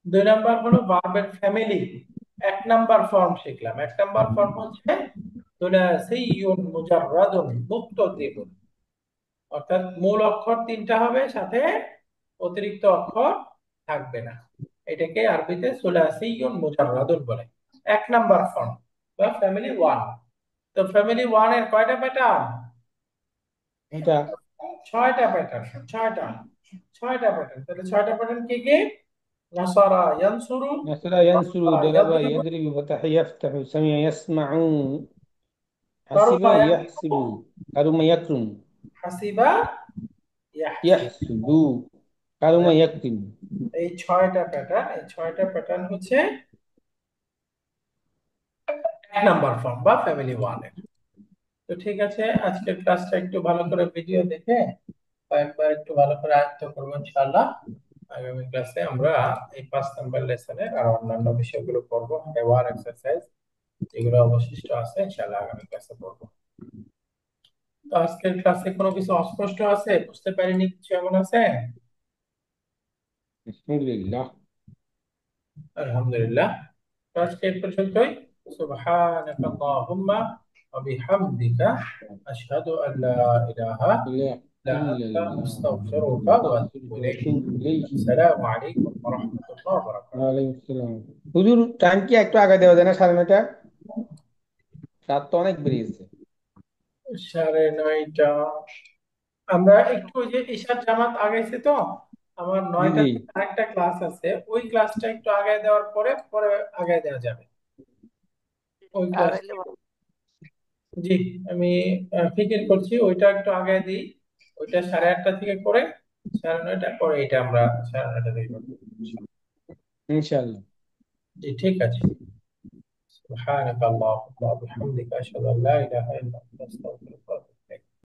দুই নাম্বার হলো ভার্বের ফ্যামিলি, এক নাম্বার ফর্ম শিখলাম। এক নাম্বার ফর্ম হচ্ছে সুলাসিয়ুন মুজাররাদুন, মুক্ত ত্রিভুজ। অর্থাৎ মূল অক্ষর তিনটা হবে, সাথে অতিরিক্ত অক্ষর থাকবে না। এটাকে আরবিতে সুলাসিয়ুন মুজাররাদুন বলে। এক নাম্বার ফর্ম বা ফ্যামিলি ওয়ান। তো ফ্যামিলি ওয়ান এর কয়টা প্যাটার্ন? এটা ছয়টা প্যাটার্ন। ছয়টা, ছয়টা প্যাটার্ন। তাহলে ছয়টা প্যাটার্ন কি কি? নাসারা ইয়ানসুরু, নাসরা ইয়ানসুরু, দারাবা দারাবা ইয়াদরিবু, ইয়াদরিবু, ফাতাহা ইয়াফতাহু, সামিয়া ইয়াসমাউ, হাসিবা কারুবা ইয়াহসিবু, ইয়াকতুবু, কারুমা ইয়াকরুম, হাসিবা ইয়াহসিবু। ইয়াহসুদু, কারুমা ইয়াকতিমু। এই ছয়টা প্যাটার্ন, এই ছয়টা প্যাটার্ন হচ্ছে এক নাম্বার ফর্ম বা ফ্যামিলি ওয়ান এর। তো ঠিক আছে, আজকের ক্লাসটা একটু ভালো করে ভিডিও দেখে কয়েকবার একটু ভালো করে আয়ত্ত করবো ইনশাআল্লাহ। আগামী ক্লাসে আমরা এই 5 নাম্বার লেসনের আর অন্যান্য বিষয়গুলো পড়বো, হেওয়ার এক্সারসাইজ যেগুলো অবশিষ্ট আছে ইনশাআল্লাহ আগামী ক্লাসে পড়বো। তো আজকের ক্লাসে কোনো কিছু অস্পষ্ট আছে, বুঝতে পারিনি কিছু এমন আছে? আলহামদুলিল্লাহ। আলহামদুলিল্লাহ। তো আজকে এই পর্যন্তই। সুবহানাকা আল্লাহুম্মা ওয়া বিহামদিকা আশহাদু আল লা ইলাহা লা ইল্লা আনতা ইল্লাল্লাহ, আস্তাগফিরুকা ওয়া আতুবু আস্তাগফিরুকা ওয়া ইলাইক। আতুবু ইলাইক। আসসালামু আলাইকুম ওয়া রাহমাতুল্লাহি ওয়া বারাকাতুহু। ওয়ালাইকুম আসসালাম। হুজুর, টাইম কি একটু আগে দেওয়া যায় না? 9:30? রাত তো অনেক বেরিয়েছে। 9:30। আমরা একটু ওই যে ঈশার জামাত আগাইছে তো, আমার জি 9টা জি। থেকে আরেকটা ক্লাস আছে, ওই ক্লাসটা একটু আগায় দেওয়ার পরে পরে আগায় দেওয়া যাবে ওই ক্লাস। আগাইলে ভালো। জি, আমি ফিকির করছি ওইটা একটু আগায় দিই। ওইটা 8:30 থেকে করে 9:30 পরে এটা আমরা 9:30 থেকে করবো। ইনশাআল্লাহ। জি ঠিক আছে। সুবহানাকাল্লাহুম্মা ওয়া বিহামদিকা আশহাদু আল লা ইলাহা ইল্লা আনতা আস্তাগফিরুকা ওয়া আতুবু ইলাইক।